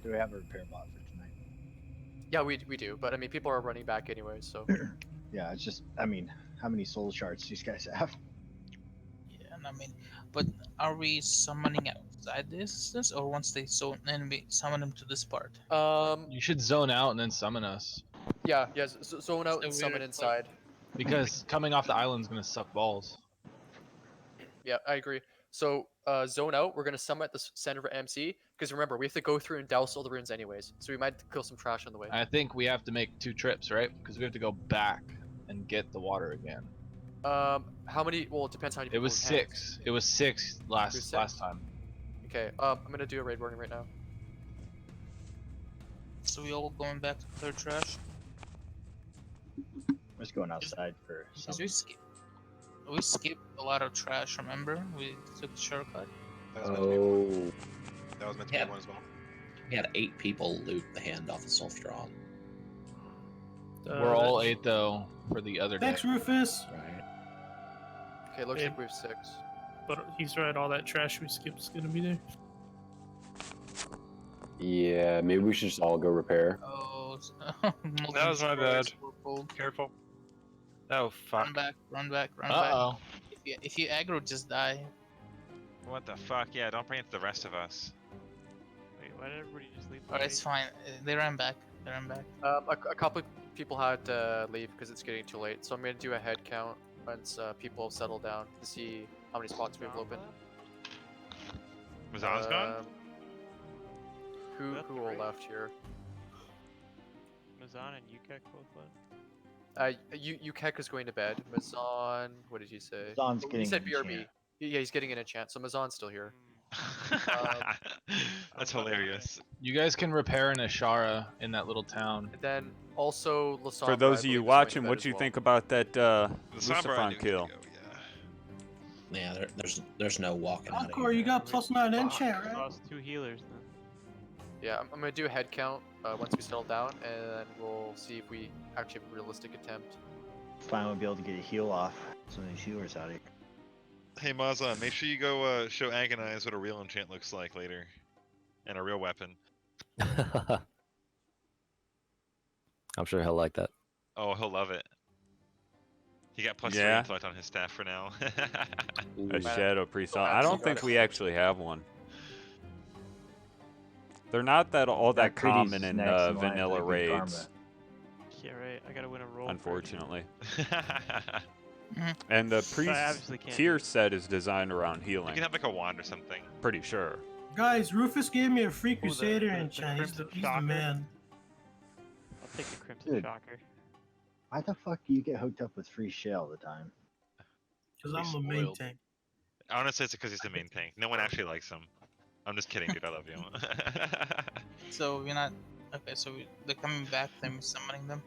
Do we have a repair bot for tonight? Yeah, we do. But I mean, people are running back anyway, so. Yeah, it's just. I mean, how many soul shards these guys have. Yeah, and I mean, but are we summoning outside this, or once they then we summon them to this part? You should zone out and then summon us. Yeah, zone out So and summon we're, inside. Because coming off the island's gonna suck balls. Yeah, I agree. So zone out. We're gonna summon at the center of MC because remember we have to go through and douse all the runes anyways. So we might kill some trash on the way. I think we have to make 2 trips, right? Because we have to go back and get the water again. How many? Well, it depends how many It people was we have. 6. It was 6 last time. Okay. I'm gonna do a raid warning right now. So we all going back to clear trash. I'm just going outside for Because some. we skipped a lot of trash. Remember, we took the shortcut. That was meant to be one. Oh. That was meant to Yeah. be one as well. We had 8 people loot the handoff of Soul Strong. We're all 8 though for the other day. Thanks, Rufus. Right. Okay, looks Yeah. like we have 6. But he's right. All that trash we skipped is gonna be there. Yeah, maybe we should just all go repair. Oh, That was my bad. Careful. Oh fuck. Run back, run back, run Uh-oh. back. If you aggro, just die. What the fuck? Yeah, don't bring it to the rest of us. Wait, why did everybody just leave? Alright, it's fine. They ran back. They ran back. A couple of people had to leave because it's getting too late. So I'm gonna do a head count once people have settled down to see how many spots we have open. Was Oz gone? Who all left here? Mazan and Yukek both left. Yukek is going to bed. Mazan, what did he say? Mazan's He getting said an BRB. enchant. Yeah, he's getting an enchant. So Mazan's still here. That's hilarious. You guys can repair an Ashara in that little town. And then also Lasombra. For those of you watching, what do you think about that Lucifron kill? Yeah, there's no walking out of Encore, you got +9 enchant, right? Lost 2 healers then. Yeah, I'm gonna do a head count once we settle down, and then we'll see if we actually have a realistic attempt. Finally be able to get a heal off some of these healers out of here. Hey Mazan, make sure you go show Agonize what a real enchant looks like later. And a real weapon. I'm sure he'll like that. Oh, he'll love it. He got +3 Yeah. intellect on his staff for now. A Shadow Priest. I don't think we actually have one. They're not all that common in vanilla raids. Yeah, right. I gotta win a roll. Unfortunately. And the priest obviously can't tier set is designed around You healing. can have like a wand or something. Pretty sure. Guys, Rufus gave me a free Crusader the enchant. He's the Crimson Shocker? man. I'll take the Crimson Dude. Shocker. Why the fuck do you get hooked up with free shit all the time? Because I'm the main tank. Honestly, it's because he's the main tank. No one actually likes him. I'm just kidding, dude. I love you. So we're not. Okay, so they're coming back. Then we're summoning them.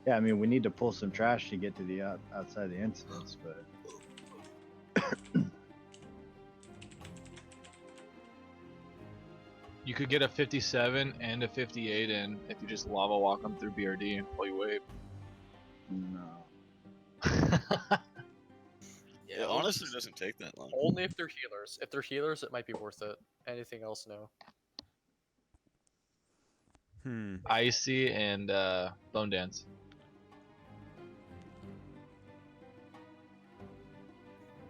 Yeah, I mean, we need to pull some trash to get to the outside the incidents, but You could get a 57 and a 58 in if you just lava walk them through BRD and pull you wait. no. Yeah, honestly, it doesn't take that long. Only if they're healers. If they're healers, it might be worth it. Anything else, no. Icy and Bone Dance.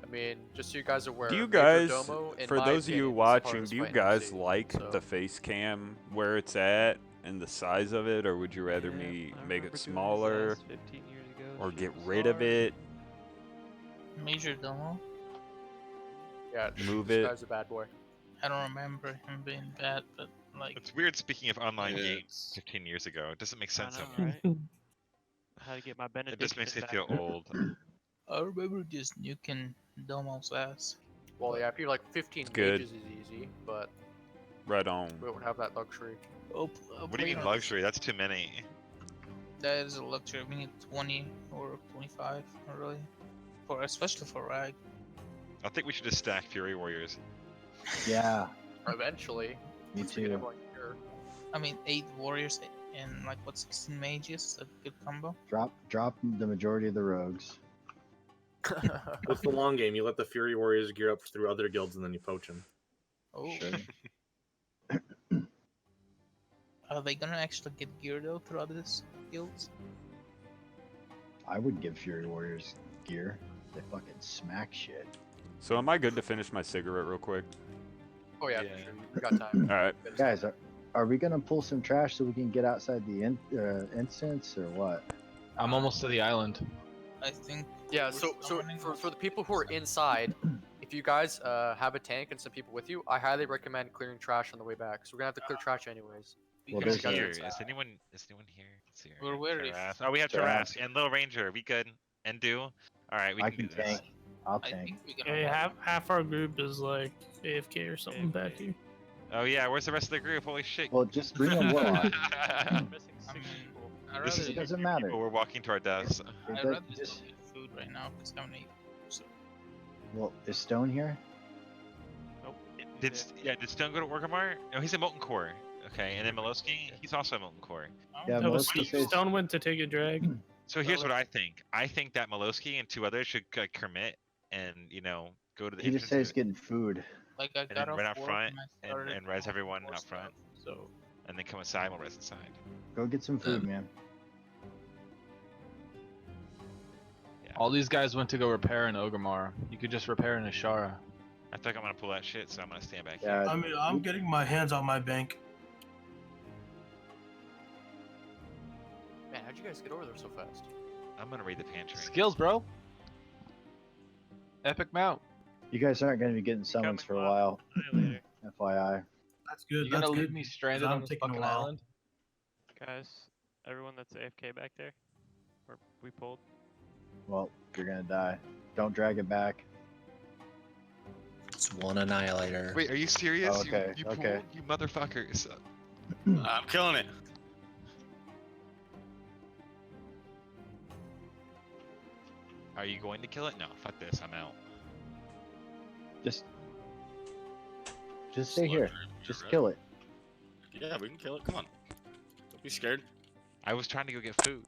I mean, just so you guys are aware. Do you Major guys, Domo, in for my those of you opinion, is the watching, hardest do you fight in guys MC, like so- the face cam where it's at and the size of it, or would you rather me make it smaller 15 years ago. or Shit get was rid of hard. it? Major Domo. Yeah, Move this it. guy's a bad boy. I don't remember him being bad, but like. It's weird speaking of online Yeah. games 15 years ago. It doesn't make sense know, anymore. right? How to get my It benediction just makes me back. feel old. I remember just nuking Domo's ass. Well, yeah, I feel like 15 good. mages is easy, but Right on. we don't have that luxury. Oh, What do you mean luxury? That's too many. That is a luxury. We need 20 or 25, really, especially for Rag. I think we should just stack Fury Warriors. Yeah, Eventually. me once we get too. everyone here. I mean, 8 warriors and like what 16 mages. A good combo. Drop the majority of the rogues. What's the long game? You let the Fury Warriors gear up through other guilds and then you poach them. Oh. Are they gonna actually get gear though throughout this guilds? I would give Fury Warriors gear. They fucking smack shit. So am I good to finish my cigarette real quick? Oh yeah, for sure. We got time. All right. Guys, are we gonna pull some trash so we can get outside the instance or what? I'm almost to the island. I think. Yeah. we're So summoning for the people who are inside, if you guys have a tank and some people with you, I highly recommend clearing trash on the way back. So we're gonna have to clear trash anyways. Well, Because there's you guys are Here, inside. is anyone here? Let's see. We're wary. Tarask. Oh, we have Tarask. Tarask and Little Ranger. We good. And do. All right, we I can can do this. tank. I'll I tank. think we can. Hey, half our group is like AFK or something back here. Oh yeah, where's the rest of the group? Holy shit. Well, just bring a warlock. Missing 6 people. I'd This is rather, It doesn't matter. people. We're walking to our deaths. I'd It rather does- just get food right now because I haven't eaten. So Well, is Stone here? Nope. Did Stone go to Orgrimmar? No, he's a Molten Core. Okay, and then Miloski, he's also a Molten Core. Yeah, No, but Miloski says- Stone went to take a drag. So here's what I think. I think that Miloski and 2 others should commit and go to the He just said he's entrances getting food. like I and got then off run out work front and I started and res doing everyone more out front, stuff, So and then come inside. We'll res inside. Go get some food, man. All these guys went to go repair in Ogrimmar. You could just repair in Ashara. I think I'm gonna pull that shit, so I'm gonna stand back Yeah. here. I mean, I'm getting my hands on my bank. Man, how'd you guys get over there so fast? I'm gonna raid the pantry. Skills, bro. Epic mount. You guys aren't going to be getting summons for a while. FYI. That's good. You That's gonna leave good, me 'cause stranded I'm on this taking a fucking while. island? Guys, everyone that's AFK back there, or we pulled. Well, you're going to die. Don't drag it back. It's one annihilator. Wait, are you serious? Oh, okay, You okay. pulled? You motherfuckers. I'm killing it. Are you going to kill it? No, fuck this. I'm out. Just stay here. Just kill it. Yeah, we can kill it. Come on. Don't be scared. I was trying to go get food.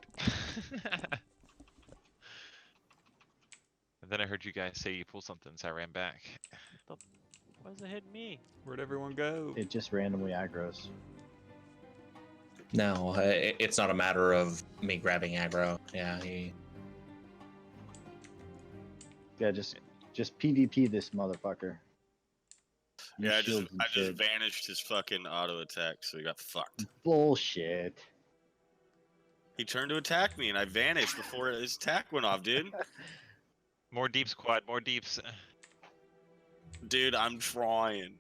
And then I heard you guys say you pulled something, so I ran back. Why is it hitting me? Where'd everyone go? It just randomly aggros. No, it's not a matter of me grabbing aggro. Yeah, Yeah, just PvP this motherfucker. Use Yeah, shields and I just shit. vanished his fucking auto attack, so he got fucked. Bullshit. He turned to attack me, and I vanished before his attack went off, dude. More deeps, quad. More deeps. Dude, I'm trying.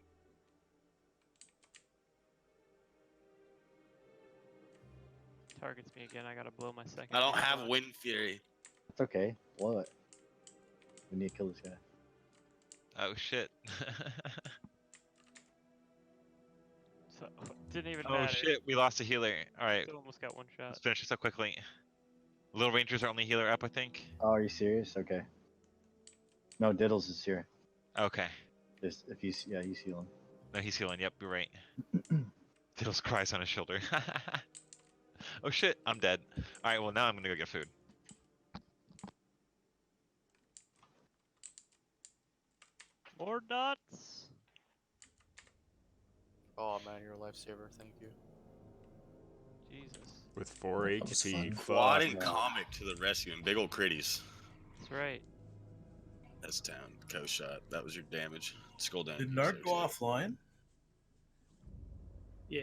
Targets me again. I gotta blow my second. I don't hand have on. Wind Fury. It's okay. Blow it. We need to kill this guy. Oh shit. So didn't even Oh matter. shit, we lost a healer. Alright, Still almost got one shot. let's finish this up quickly. Little Ranger's our only healer up, I think. Oh, are you serious? Okay. No, Diddles is here. Okay. Just if you yeah, he's healing. No, he's healing. Yep, you're right. Diddles cries on his shoulder. Oh shit, I'm dead. Alright, well now I'm gonna go get food. More dots. Oh man, you're a lifesaver. Thank you. Jesus. With 4 HP. Quad Fuck. and comic to the rescue, and big ol' critties. That's right. That's down. Co-shot. That was your damage. Skull damage. Did Narc go offline? Yeah.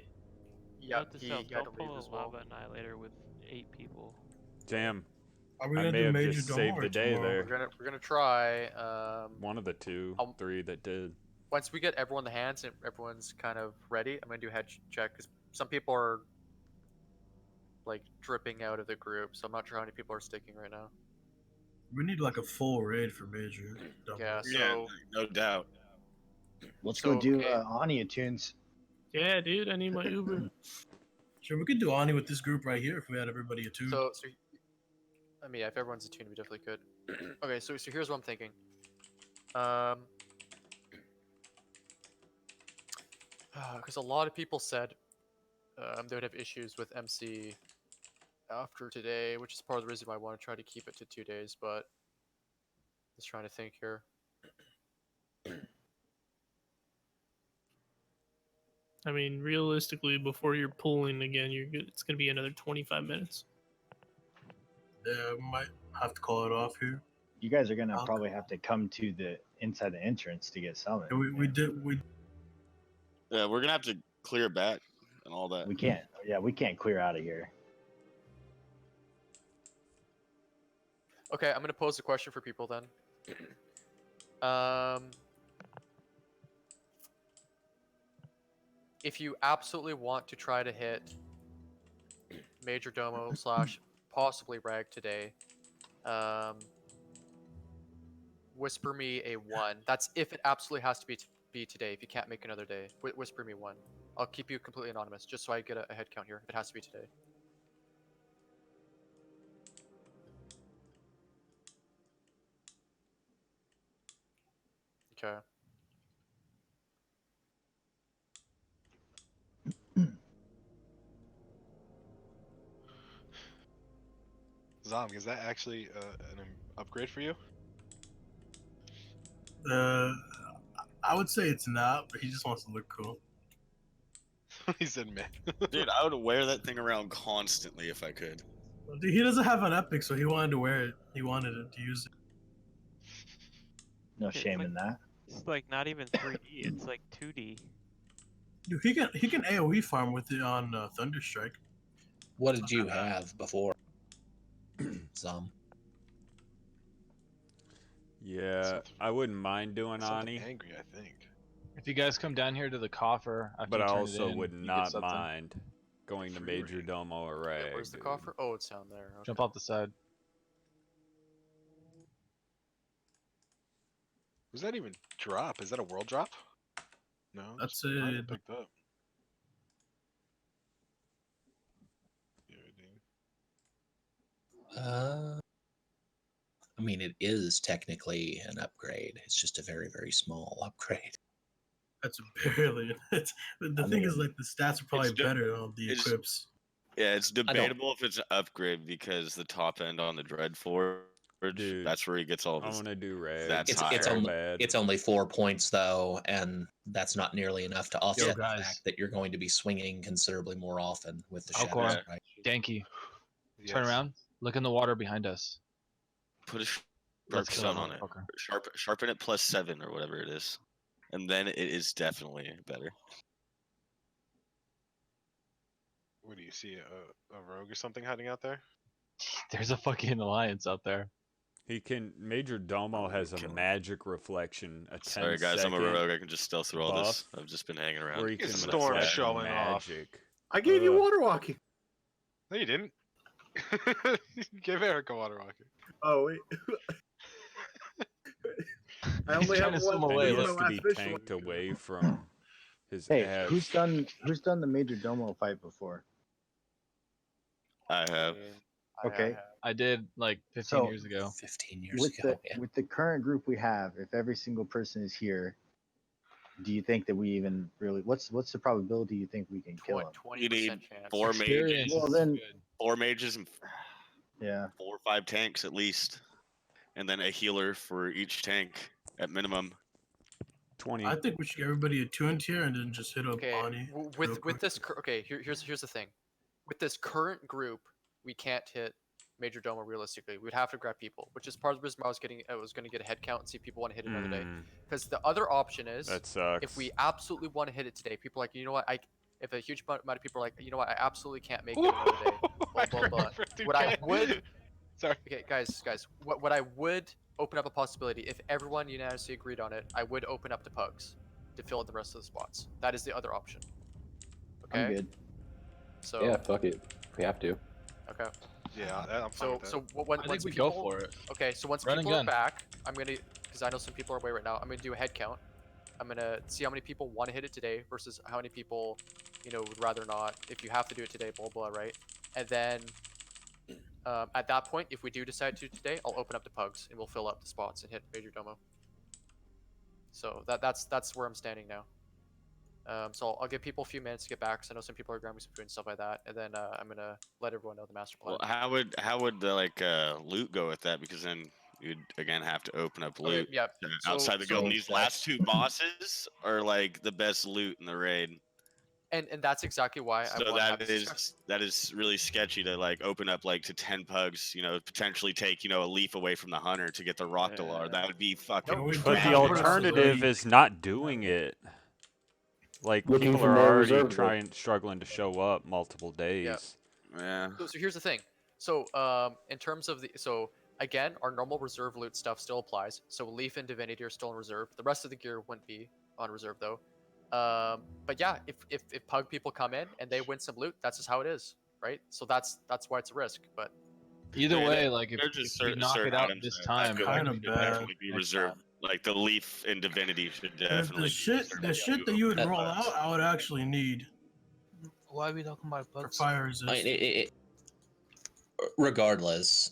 Yeah, Note to he self, had to don't leave pull as a well. lava annihilator with 8 people. Damn. Are we I gonna may do have Major just Dome saved or the day tomorrow? there. We're gonna try. One of the two, three that did. Once we get everyone the hands and everyone's kind of ready, I'm gonna do head check because some people are like dripping out of the group, so I'm not sure how many people are sticking right now. We need like a full raid for Major. Dome. Yeah, Yeah, so no doubt. Let's So, go do okay. Anya tunes. Yeah, dude, I need my Uber. Sure, we could do Ani with this group right here if we had everybody attuned. so I mean, yeah, if everyone's attuned, we definitely could. Okay, so here's what I'm thinking. Because a lot of people said they would have issues with MC after today, which is part of the reason why I want to try to keep it to 2 days. But just trying to think here. I mean, realistically, before you're pulling again, you're good. It's gonna be another 25 minutes. Yeah, we might have to call it off here. You guys are gonna probably have to come to the inside the entrance to get summoned. Yeah, we Yeah, we're gonna have to clear back and all that. We can't. Yeah, we can't clear out of here. Okay, I'm gonna pose a question for people then. If you absolutely want to try to hit Major Domo / possibly Rag today, whisper me a 1. That's if it absolutely has to be today. If you can't make another day, whisper me 1. I'll keep you completely anonymous, just so I get a head count here. If it has to be today. Okay. Zom, is that actually an upgrade for you? I would say it's not, but he just wants to look cool. He said meh. Dude, I would wear that thing around constantly if I could. Dude, he doesn't have an epic, so he wanted to wear it. He wanted it to use it. No shame in that. It's like not even 3D. It's like 2D. Dude, he can AOE farm with it on Thunderstrike. What did you have before? Some. Yeah, I wouldn't mind doing Something Ani. angry, I think. If you guys come down here to the coffer, after But you I turn also it in, would you get not something. mind going to Major Domo or Rag. Where's the coffer? Oh, it's down there. Okay. Jump off the side. Was that even drop? Is that a world drop? No. That's just mine it. picked up. I mean, it is technically an upgrade. It's just a very, very small upgrade. That's barely. The thing is, like, the stats are probably better on the equips. Yeah, it's debatable if it's an upgrade because the top end on the Dread Forge, that's where he gets all of I his. want to do Rag. That's It's higher. it's only 4 points though, and that's not nearly enough to offset the guys. fact that you're going to be swinging considerably more often with the Alcor, shadows. Right? Danky, Yes. turn around. Look in the water behind us. Put a Let's sharp kill sun that on it. motherfucker. Sharpen it +7 or whatever it is, and then it is definitely better. What do you see? A rogue or something hiding out there? There's a fucking alliance out there. He can. Major Domo has a magic reflection. A 10 Sorry guys, I'm a rogue. I can just stealth through all this. buff I've just been hanging around. where he can Storm reflect showing off. magic. I gave you water walking. No, you didn't. Give Eric a water walking. Oh wait. I only have one. He This is has my to be last fish one. tanked away from his Hey, edge. who's done the Major Domo fight before? I have. Okay. I did like 15 So, years ago. 15 years With ago. with the current group we have, if every single person is here, do you think that we even really? What's the probability you think we can kill him? 20% You need chance. 4 mages. Well, then, 4 mages and yeah. 4 or 5 tanks at least, and then a healer for each tank at minimum. 20. I think we should get everybody a 2 tier and then just hit up Okay, Bonnie. with this here's the thing. With this current group, we can't hit Major Domo realistically. We'd have to grab people, which is part of the reason I was going to get a head count and see if people want to hit it another day. Because the other option is That sucks. if we absolutely want to hit it today, people are like, you know what, if a huge amount of people are like, you know what, I absolutely can't make it another day. Blah, blah, blah. What I would, sorry, okay, guys, what I would open up a possibility if everyone unanimously agreed on it, I would open up to pugs to fill out the rest of the spots. That is the other option. Okay. I'm good. So yeah, fuck it. We have to. Okay. Yeah, I'm fine with that. So I think we go for it. Okay, so once Run and people are gun. back, I'm gonna, because I know some people are away right now. I'm gonna do a head count. I'm gonna see how many people want to hit it today versus how many people, would rather not. If you have to do it today, blah blah, right? And then, at that point, if we do decide to today, I'll open up the pugs and we'll fill up the spots and hit Major Domo. So that's where I'm standing now. So I'll give people a few minutes to get back, because I know some people are grabbing some food and stuff like that, and then I'm gonna let everyone know the master plan. Well, how would the loot go with that? Because then you'd again have to open up Okay, loot yeah, outside the guild. And these last 2 bosses are like the best loot in the raid. And that's exactly why I So want to have this discussion. that is really sketchy to like open up like to 10 pugs. You know, potentially take a leaf away from the hunter to get the rock Delar. That would be fucking. Nope. We But have the to alternative personally- is not doing it. Like Looking people for are more already reserve loot. struggling to show up multiple Yeah. days. Yeah. So here's the thing. So in terms of again, our normal reserve loot stuff still applies. So Leaf and Divinity are still in reserve. The rest of the gear wouldn't be on reserve though. But yeah, if pug people come in and they win some loot, that's just how it is, right? So that's why it's a risk. But Either Yeah, way, like there's if just we certain, knock it out items this that I time, feel like Kinda should bad. definitely be next reserved. time. Like the leaf and divinity should The definitely. shit that you would roll out, I would actually need Why are we talking about for bugs? fire I mean, resist. regardless,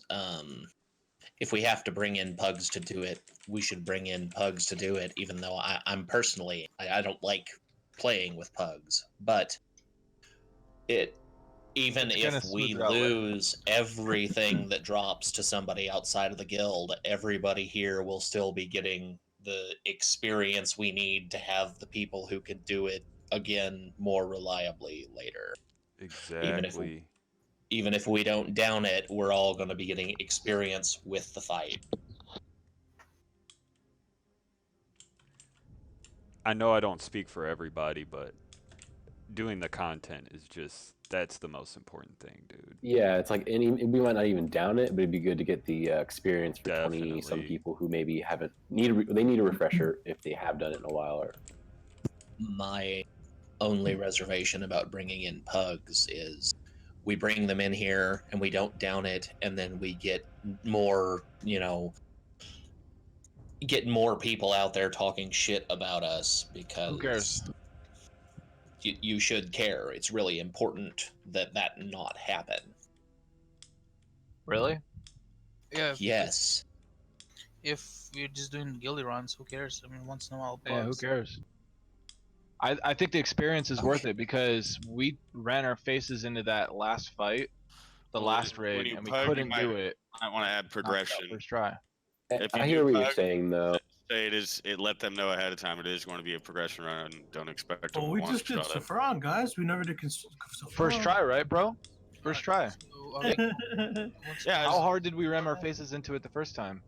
if we have to bring in pugs to do it, we should bring in pugs to do it. Even though I'm personally, I don't like playing with pugs, but even It's gonna if we smooth it out later. lose everything that drops to somebody outside of the guild, everybody here will still be getting the experience we need to have the people who can do it again more reliably later. Exactly. Even if we don't down it, we're all going to be getting experience with the fight. I know I don't speak for everybody, but doing the content is just that's the most important thing, dude. Yeah, it's like we might not even down it, but it'd be good to get the experience for 20 some Definitely. people who maybe haven't they need a refresher if they have done it in a while. Or My only reservation about bringing in pugs is we bring them in here and we don't down it, and then we get more, get more people out there talking shit about us because Who cares? you should care. It's really important that not happen. Really? Yeah. Yes. If we're just doing gilly runs, who cares? I mean, once in a while, bugs. Yeah, who cares? I think the experience is worth it because we ran our faces into that last fight, the Well, last when raid, you and we pug, couldn't do it. I want to add progression. First try. If you I do hear what you're pug, saying though. say it let them know ahead of time it is going to be a progression run. Don't expect Well, a we just did one-shot. Saffron, guys. We never did First try, right, bro? First try. Yeah. How hard did we ram our faces into it the first time?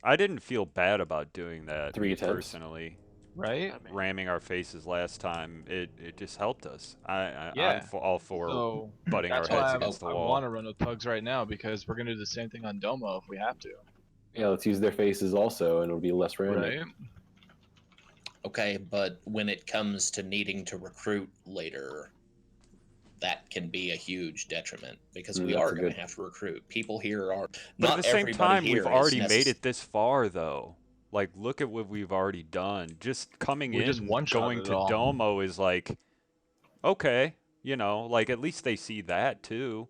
I didn't feel bad about doing that 3 attempts. personally. Right? Ramming our faces last time, it just helped us. I'm Yeah. all for So butting our that's heads why against the I wall. want to run with pugs right now because we're gonna do the same thing on Domo if we have to. Yeah, let's use their faces also, and it'll be less random. Right? Okay, but when it comes to needing to recruit later, that can be a huge detriment because we that's are a going good- to have to recruit. People here are But not at the same everybody time, here we've is already made necess- it this far, though. Like, look at what we've already done. Just coming We in, just one-shotted going it to all. Domo is like, okay, like at least they see that too.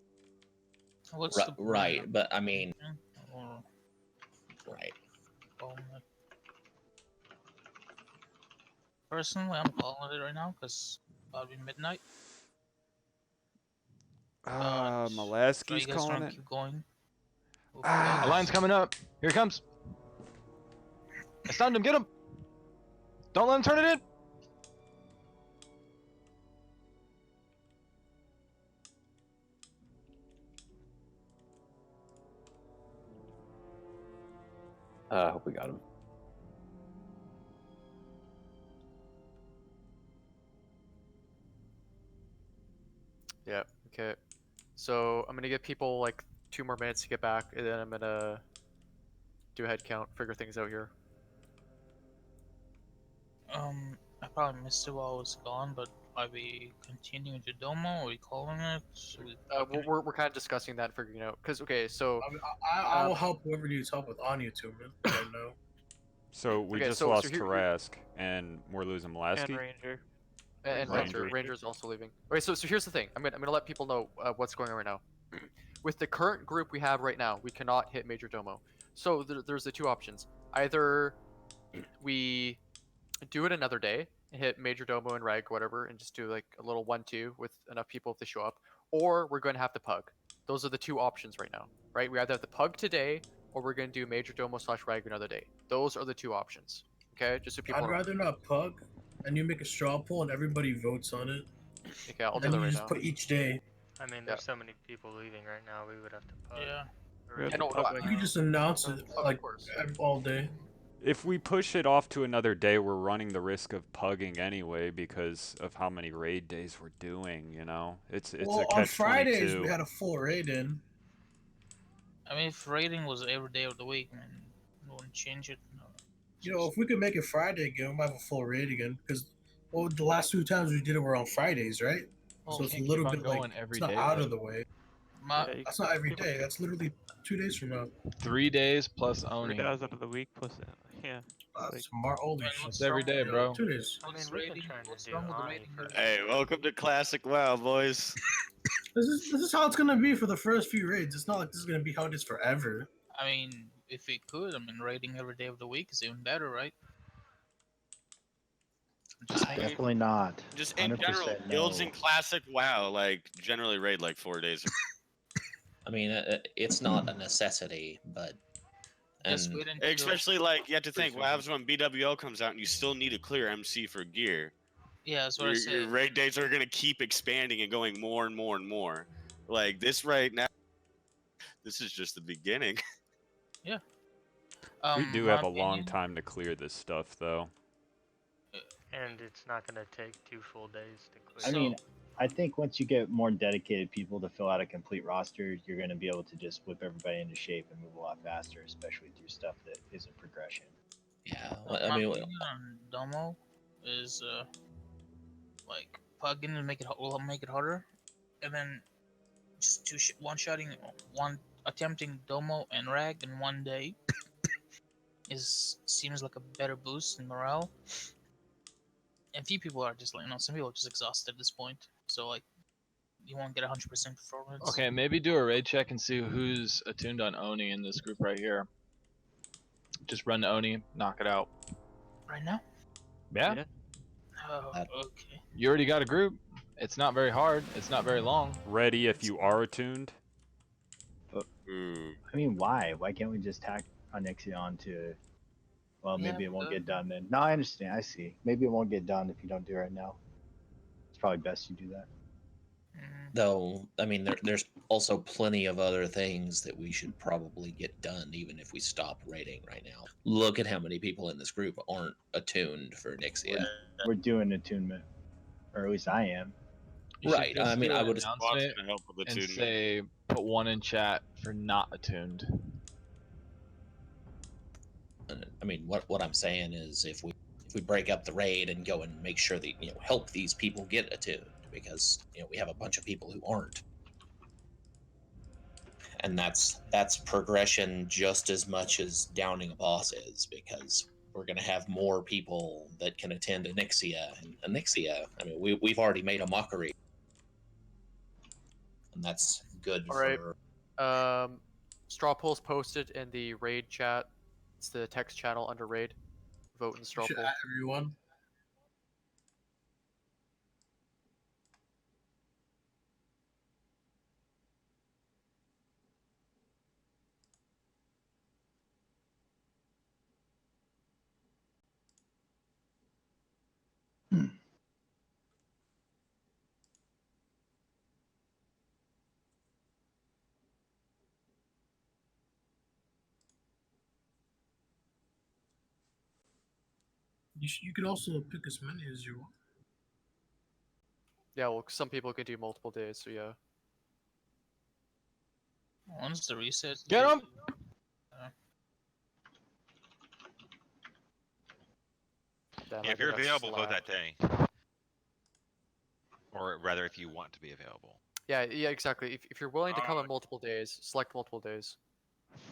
What's the right, but I mean, Or right. Personally, I'm calling it right now because about to be midnight. Are you Molaski's guys calling want it. to keep going? With A bugs? line's coming up. Here it comes. I stunned him. Get him. Don't let him turn it in. I hope we got him. Yeah. Okay. So I'm gonna give people like 2 more minutes to get back, and then I'm gonna do a head count, figure things out here. I probably missed it while I was gone, but are we continuing to Domo? Are we calling it? We're kind of discussing that, figuring out. Cause okay, so I will help whoever needs help with Anya too, man. Right now. So we Okay, just so lost here- Tarask, and we're losing Molaski. and Ranger. And Ranger's also leaving. Okay, so here's the thing. I'm gonna let people know what's going on right now. With the current group we have right now, we cannot hit Major Domo. So there's the 2 options. Either we do it another day and hit Major Domo and Reg, whatever, and just do like a little 1-2 with enough people if they show up, or we're going to have to pug. Those are the 2 options right now, right? We either have to pug today, or we're going to do Major Domo / Reg another day. Those are the 2 options. Okay, just so people. I'd rather not pug and you make a straw poll and everybody votes on it. Okay, I'll do And that you right just now. put each day. I mean, there's so many people leaving right now. We would have to pug. Yeah. Or Yeah, no, You could just announce it like all day. If we push it off to another day, we're running the risk of pugging anyway because of how many raid days we're doing. You know, it's Well, a on catch Fridays 22. we had a full raid in. I mean, if rating was every day of the week, man, no one change it. No. You know, if we could make it Friday again, we might have a full raid again. Because well, the last 2 times we did it were on Fridays, right? Well, So it's a Can't little keep on bit like going every it's not day, out though. of the way. My, That's not every day. That's literally 2 days from now. 3 days plus 3 Oni. days out of the week plus yeah. That's holy man, shit. what's That's every wrong day, with, bro. 2 days. I mean, what's we've been rating? trying to What's do wrong with Ani rating for. every Hey, welcome to Classic WoW, boys. This is how it's gonna be for the first few raids. It's not like this is gonna be how it is forever. I mean, if we could, I mean, rating every day of the week is even better, right? Just make it. Definitely not. Just in general, 100% guilds no. in Classic WoW like generally raid like 4 days. I mean, it's not a necessity, but Just and wait until. Especially like you have to think what happens when BWL comes out and you still need a clear MC for gear. Yeah, that's what I Your said. raid days are gonna keep expanding and going more and more and more. Like this right now, this is just the beginning. Yeah. We do my have a long opinion, time to clear this stuff, though. And it's not going to take 2 full days to clear. I mean, I think once you get more dedicated people to fill out a complete roster, you're going to be able to just whip everybody into shape and move a lot faster, especially through stuff that isn't progression. Yeah, my I mean, opinion on Domo is like plug in and make it will make it harder, and then just one shotting one attempting Domo and Rag in one day seems like a better boost in morale. And few people are just like, some people are just exhausted at this point. So like, you won't get 100% performance. Okay, maybe do a raid check and see who's attuned on Oni in this group right here. Just run to Oni, knock it out. Right now? Yeah. Oh, okay. You already got a group. It's not very hard. It's not very long. Ready if you are attuned. But, I mean, why? Why can't we just tack Onyxia onto? Well, Yeah, maybe it won't get done then. No, I understand. I see. Maybe it won't get done if you don't do it right now. It's probably best you do that. though, I mean, there's also plenty of other things that we should probably get done, even if we stop raiding right now. Look at how many people in this group aren't attuned for Nixia. We're doing attunement, or at least I am. You should Right. just I mean, do I an would. announcement gonna help with and attunement. say put one in chat for not attuned. I mean, what I'm saying is, if we break up the raid and go and make sure that help these people get attuned, because we have a bunch of people who aren't, and that's progression just as much as downing a boss is, because we're going to have more people that can attend Onyxia, and Onyxia, I mean, we've already made a mockery, and that's good All right. for. Straw polls posted in the raid chat. It's the text channel under raid. Vote in the straw should poll. add everyone. You can also pick as many as you want. Yeah, well, some people can do multiple days, so yeah. Once the reset. Get him! Damn, Yeah, I if you're think I available, vote slacked. that day. Or rather, if you want to be available. Yeah, exactly. If you're willing to come on multiple days, select multiple days.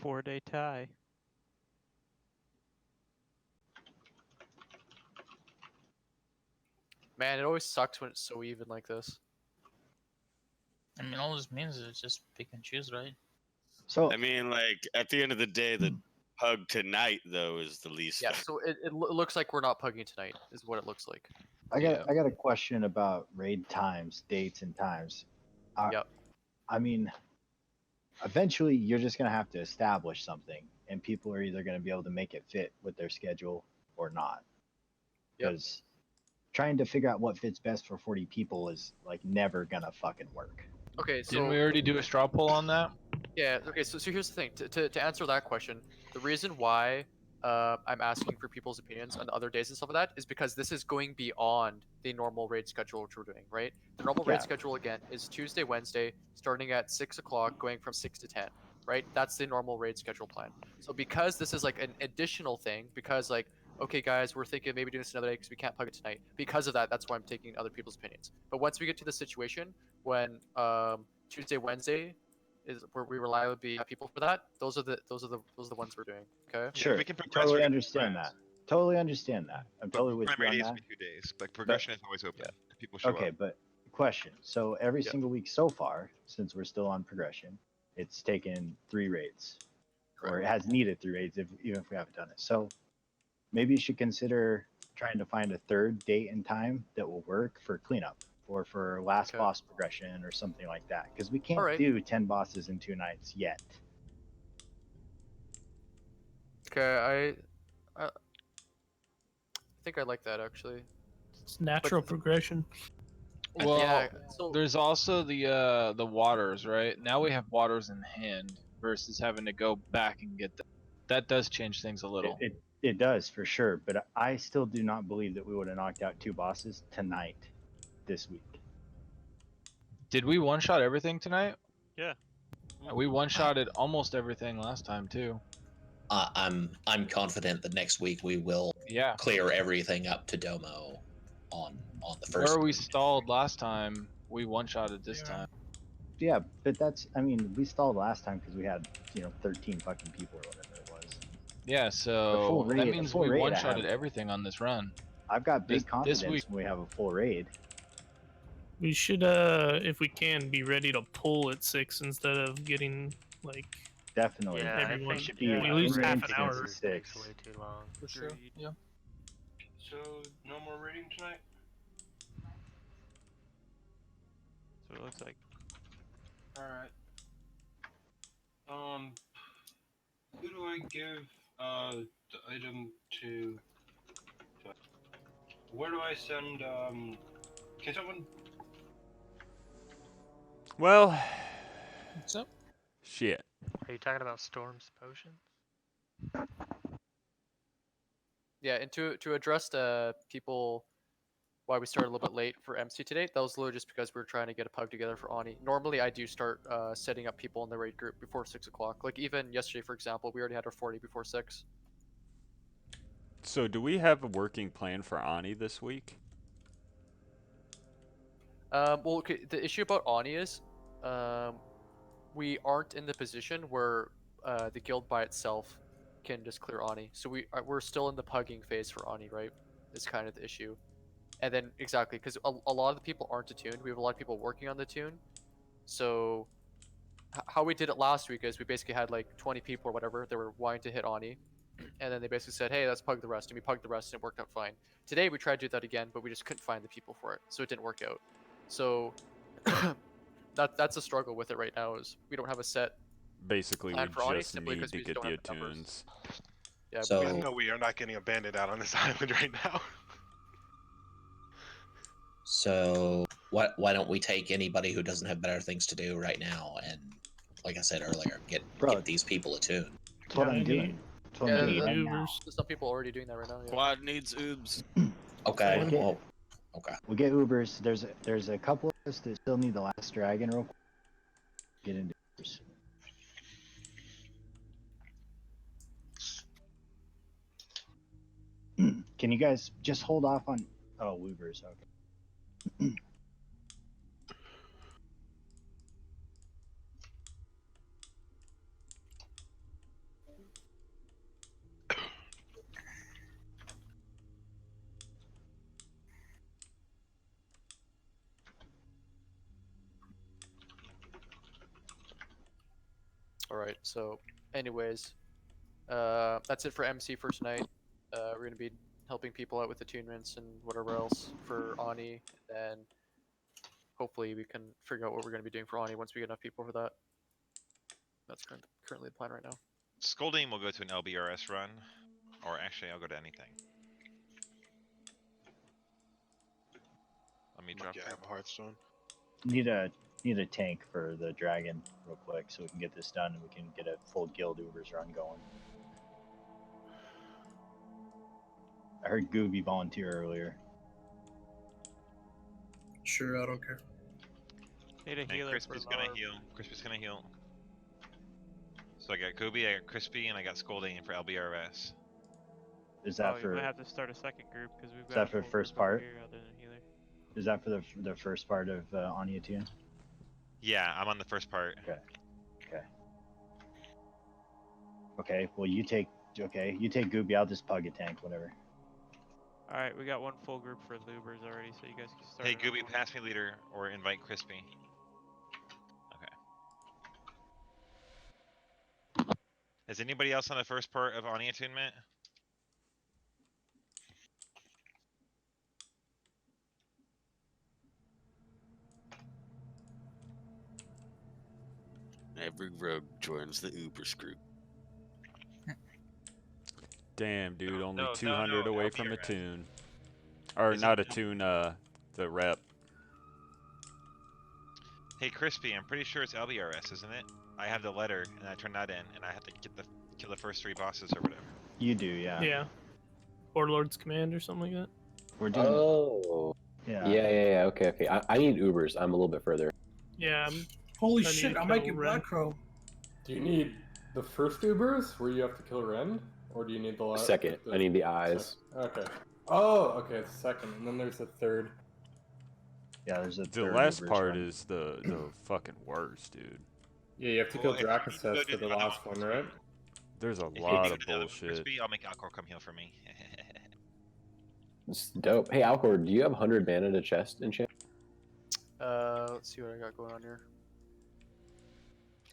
4-day tie. Man, it always sucks when it's so even like this. I mean, all this means is just pick and choose, right? So I mean, like at the end of the day, the pug tonight though is the least. Yeah, so it looks like we're not pugging tonight, is what it looks like. I got a question about raid times, dates, and times. Yep. I mean, eventually you're just gonna have to establish something, and people are either gonna be able to make it fit with their schedule or not. Yep. Because trying to figure out what fits best for 40 people is like never gonna fucking work. Okay, so Didn't we already do a straw poll on that? yeah. Okay, so here's the thing. To answer that question, the reason why I'm asking for people's opinions on other days and stuff like that is because this is going beyond the normal raid schedule which we're doing, right? The normal raid Yeah. schedule again is Tuesday, Wednesday, starting at 6 o'clock, going from 6 to 10, right? That's the normal raid schedule plan. So because this is like an additional thing, because like, okay, guys, we're thinking of maybe doing this another day because we can't plug it tonight. Because of that, that's why I'm taking other people's opinions. But once we get to the situation when Tuesday, Wednesday is where we reliably have people for that, those are the ones we're doing. Okay. Sure. we can progress Totally with understand that. Totally understand that. I'm But totally with you primary on days that. will be 2 days. Like progression is always open. If people show Okay, up. but question. So every Yeah. single week so far, since we're still on progression, it's taken 3 raids. Or it has needed 3 raids even if we haven't done it. So maybe you should consider trying to find a third date and time that will work for cleanup or for last boss progression or something like that. Because we can't Alright. do 10 bosses in 2 nights yet. Okay, I think I like that actually. It's natural progression. Well, yeah, so there's also the waters, right? Now we have waters in hand versus having to go back and get them. That does change things a little. It does for sure, but I still do not believe that we would have knocked out 2 bosses tonight, this week. Did we one-shot everything tonight? Yeah. We one-shotted almost everything last time too. I'm confident that next week we will clear everything up to Domo on the first. Where we stalled last time, we one-shotted this time. Yeah, but that's, I mean, we stalled last time because we had, 13 fucking people or whatever it was. Yeah, so that means we one-shotted everything on this run. I've got big This confidence week- when we have a full raid. We should, if we can, be ready to pull at 6 instead of getting like. Definitely. Yeah, everyone. I think, should be we lose in half range an hour. against the takes 6. way too long. For sure. Yeah. So no more raiding tonight. That's what it looks like. All right. Who do I give the item to? Where do I send? Can someone? Well. What's up? Shit. Are you talking about Storm's potions? yeah, and to address the people why we started a little bit late for MC today, that was literally just because we were trying to get a pug together for Ani. Normally, I do start setting up people in the raid group before 6 o'clock. Like even yesterday, for example, we already had our 40 before 6. So do we have a working plan for Ani this week? Well, okay, the issue about Ani is, we aren't in the position where the guild by itself can just clear Ani. So we're still in the pugging phase for Ani, right? Is kind of the issue. And then exactly because a lot of the people aren't attuned. We have a lot of people working on the tune. So how we did it last week is we basically had like 20 people or whatever that were wanting to hit Ani, and then they basically said, "Hey, let's pug the rest," and we pugged the rest, and it worked out fine. Today we tried to do that again, but we just couldn't find the people for it, so it didn't work out. So that's a struggle with it right now. Is we don't have a set Basically, plan we for Ani just simply need because to we just get don't the have the numbers. attunes. Yeah, So- Just know we are not getting abandoned out on this island right now. So why don't we take anybody who doesn't have better things to do right now and, like I said earlier, get these people attuned. That's what I'm doing. That's what I'm doing right now. Some people are already doing that right now. Yeah. Quad needs oobs. Okay. We'll Well, okay. We'll get Ubers. There's a couple of us that still need the last dragon real quick. Get into Ubers. Can you guys just hold off on? Oh, Ubers. Okay. All right. So, anyways, that's it for MC for tonight. We're gonna be helping people out with attunements and whatever else for Ani, and then hopefully we can figure out what we're gonna be doing for Ani once we get enough people for that. That's currently the plan right now. Scolding will go to an LBRS run, or actually I'll go to anything. Let me drop Yeah, I that. have a Hearthstone. Need a tank for the dragon real quick so we can get this done and we can get a full guild Ubers run going. I heard Gooby volunteer earlier. Sure, I don't care. Need a And healer for Crispy's gonna Larv. heal. Crispy's gonna heal. So I got Gooby, I got Crispy, and I got Scolding for LBRS. Is that Oh, you for? might have to start a second group because we've Is got that a for the full first group over part? here other than healer. Is that for the first part of Anya Tune? Yeah, I'm on the first part. Okay. Okay. Okay. Well, you take Gooby. I'll just pug a tank, whatever. All right, we got one full group for Lubers already, so you guys can start. Hey, another Gooby, one. pass me leader or invite Crispy. Okay. Is anybody else on the first part of Anya Attunement? Every rogue joins the Ubers group. Damn, dude, only no, 200 away from a LBRS. tune. Or Is not it- a tune, the rep. Hey, Crispy, I'm pretty sure it's LBRS, isn't it? I have the letter, and I turn that in, and I have to kill the first 3 bosses or whatever. You do, yeah. Yeah. Warlord's Command or something like that. We're doing. Oh. Yeah. Yeah. Okay. I need Ubers. I'm a little bit further. Yeah. Holy I need shit! to I might kill get Ren. Black Crow. Do you need the first Ubers where you have to kill Ren, or do you need the last? Second. I need the eyes. Okay. Oh, okay. Second, and then there's a third. Yeah, there's a The third last Ubers part run. is the fucking worst, dude. Yeah, you have to kill Draconis for the last one, right? There's a If you lot do of the other one, bullshit. Crispy, I'll make Alcor come heal for me. It's dope. Hey, Alcor, do you have 100 mana to chest enchant? Let's see what I got going on here.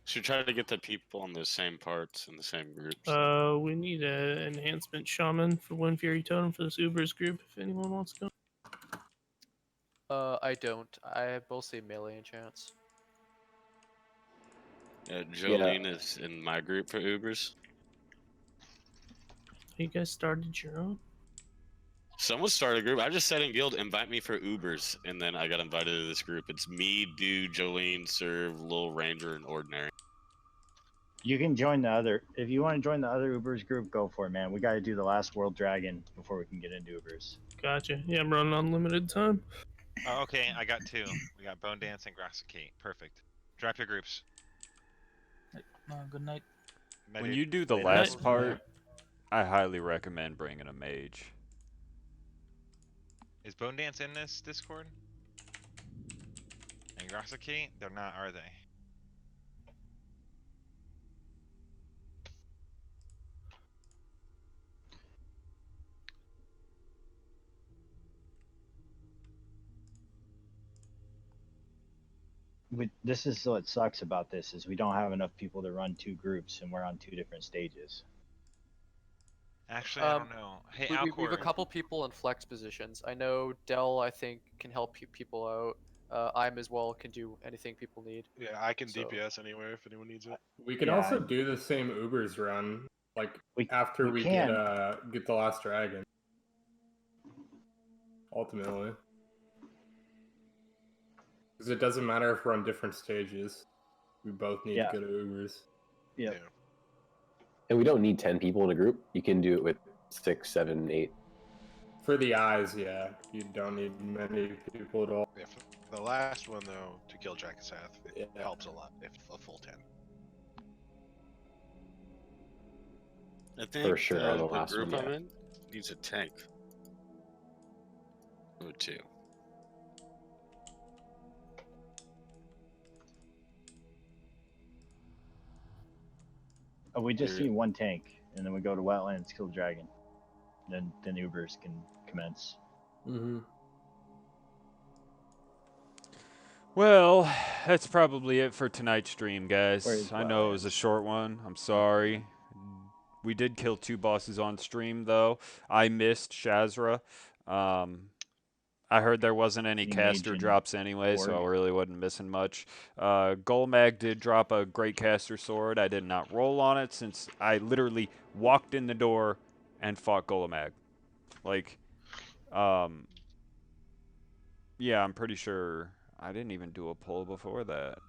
Should try to get the people on the same parts in the same groups. We need a enhancement shaman for Wind Fury Totem for this Ubers group. If anyone wants to go. I don't. I have mostly melee enchants. Jolene is in my group for Ubers. You guys started your own. Someone started a group. I just said in guild, invite me for Ubers, and then I got invited to this group. It's me, Dude, Jolene, Serve, Lil Ranger, and Ordinary. You can join the other. If you want to join the other Ubers group, go for it, man. We got to do the last World Dragon before we can get into Ubers. Gotcha. Yeah, I'm running unlimited time. Oh, okay, I got 2. We got Bone Dance and Grassicate. Perfect. Drop your groups. Good night. When you do the last part, I highly recommend bringing a mage. Is Bone Dance in this Discord? And Grassicate? They're not, are they? This is what sucks about this is we don't have enough people to run 2 groups and we're on 2 different stages. Actually, I don't know. Hey, we have a Alcor. couple people in flex positions. I know Dell, I think, can help people out. I'm as well can do anything people need. Yeah, I can So- DPS anywhere if anyone needs it. We can Yeah, also do the same Ubers run, like after we we can. get the last dragon. Ultimately, because it doesn't matter if we're on different stages. We both need Yeah. to go to Ubers. Yeah. And we don't need 10 people in a group. You can do it with 6, 7, 8. For the eyes, yeah, you don't need many people at all. Yeah, for the last one though, to kill Dracosath, it helps a lot if a full 10. I think sure, the, on the the last group one, I'm yeah. in needs a tank. Or 2. We just There- need 1 tank, and then we go to wetlands, kill the dragon. Then Ubers can commence. Mm-hmm. Well, that's probably it for tonight's stream, guys. Where's I know it was a short one. I'm sorry. We did kill 2 bosses on stream, though. I missed Shazra. I heard there wasn't any You caster mage drops anyway, so I Org. really wasn't missing much. Golmag did drop a great caster sword. I did not roll on it since I literally walked in the door and fought Golmag. Like, Yeah, I'm pretty sure I didn't even do a poll before that.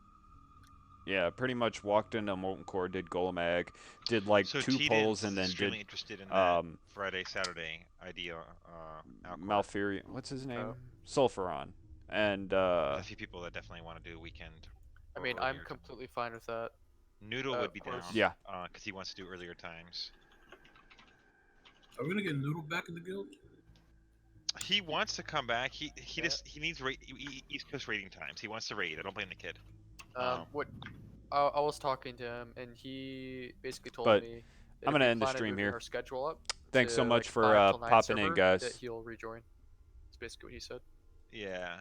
Yeah, pretty much walked into Molten Core, did Golem Egg, did like So 2 polls, Tedon's and then extremely did interested in that Friday, Saturday idea. Alcor. Malfurion. What's his name? Sulfuron. And There's a few people that definitely want to do a weekend. I or mean, I'm earlier time. completely fine with that. Noodle would be of down. course. Yeah. Because he wants to do earlier times. Are we gonna get Noodle back in the guild? He wants to come back. He just he needs East Coast raiding times. He wants to raid. I don't blame the kid. What I was talking to him, and he basically told But me that I'm if gonna we end the plan on stream moving here. our schedule up Thanks to so much like for 5 till 9 popping in, server, guys. that he'll rejoin. That's basically what he said. Yeah.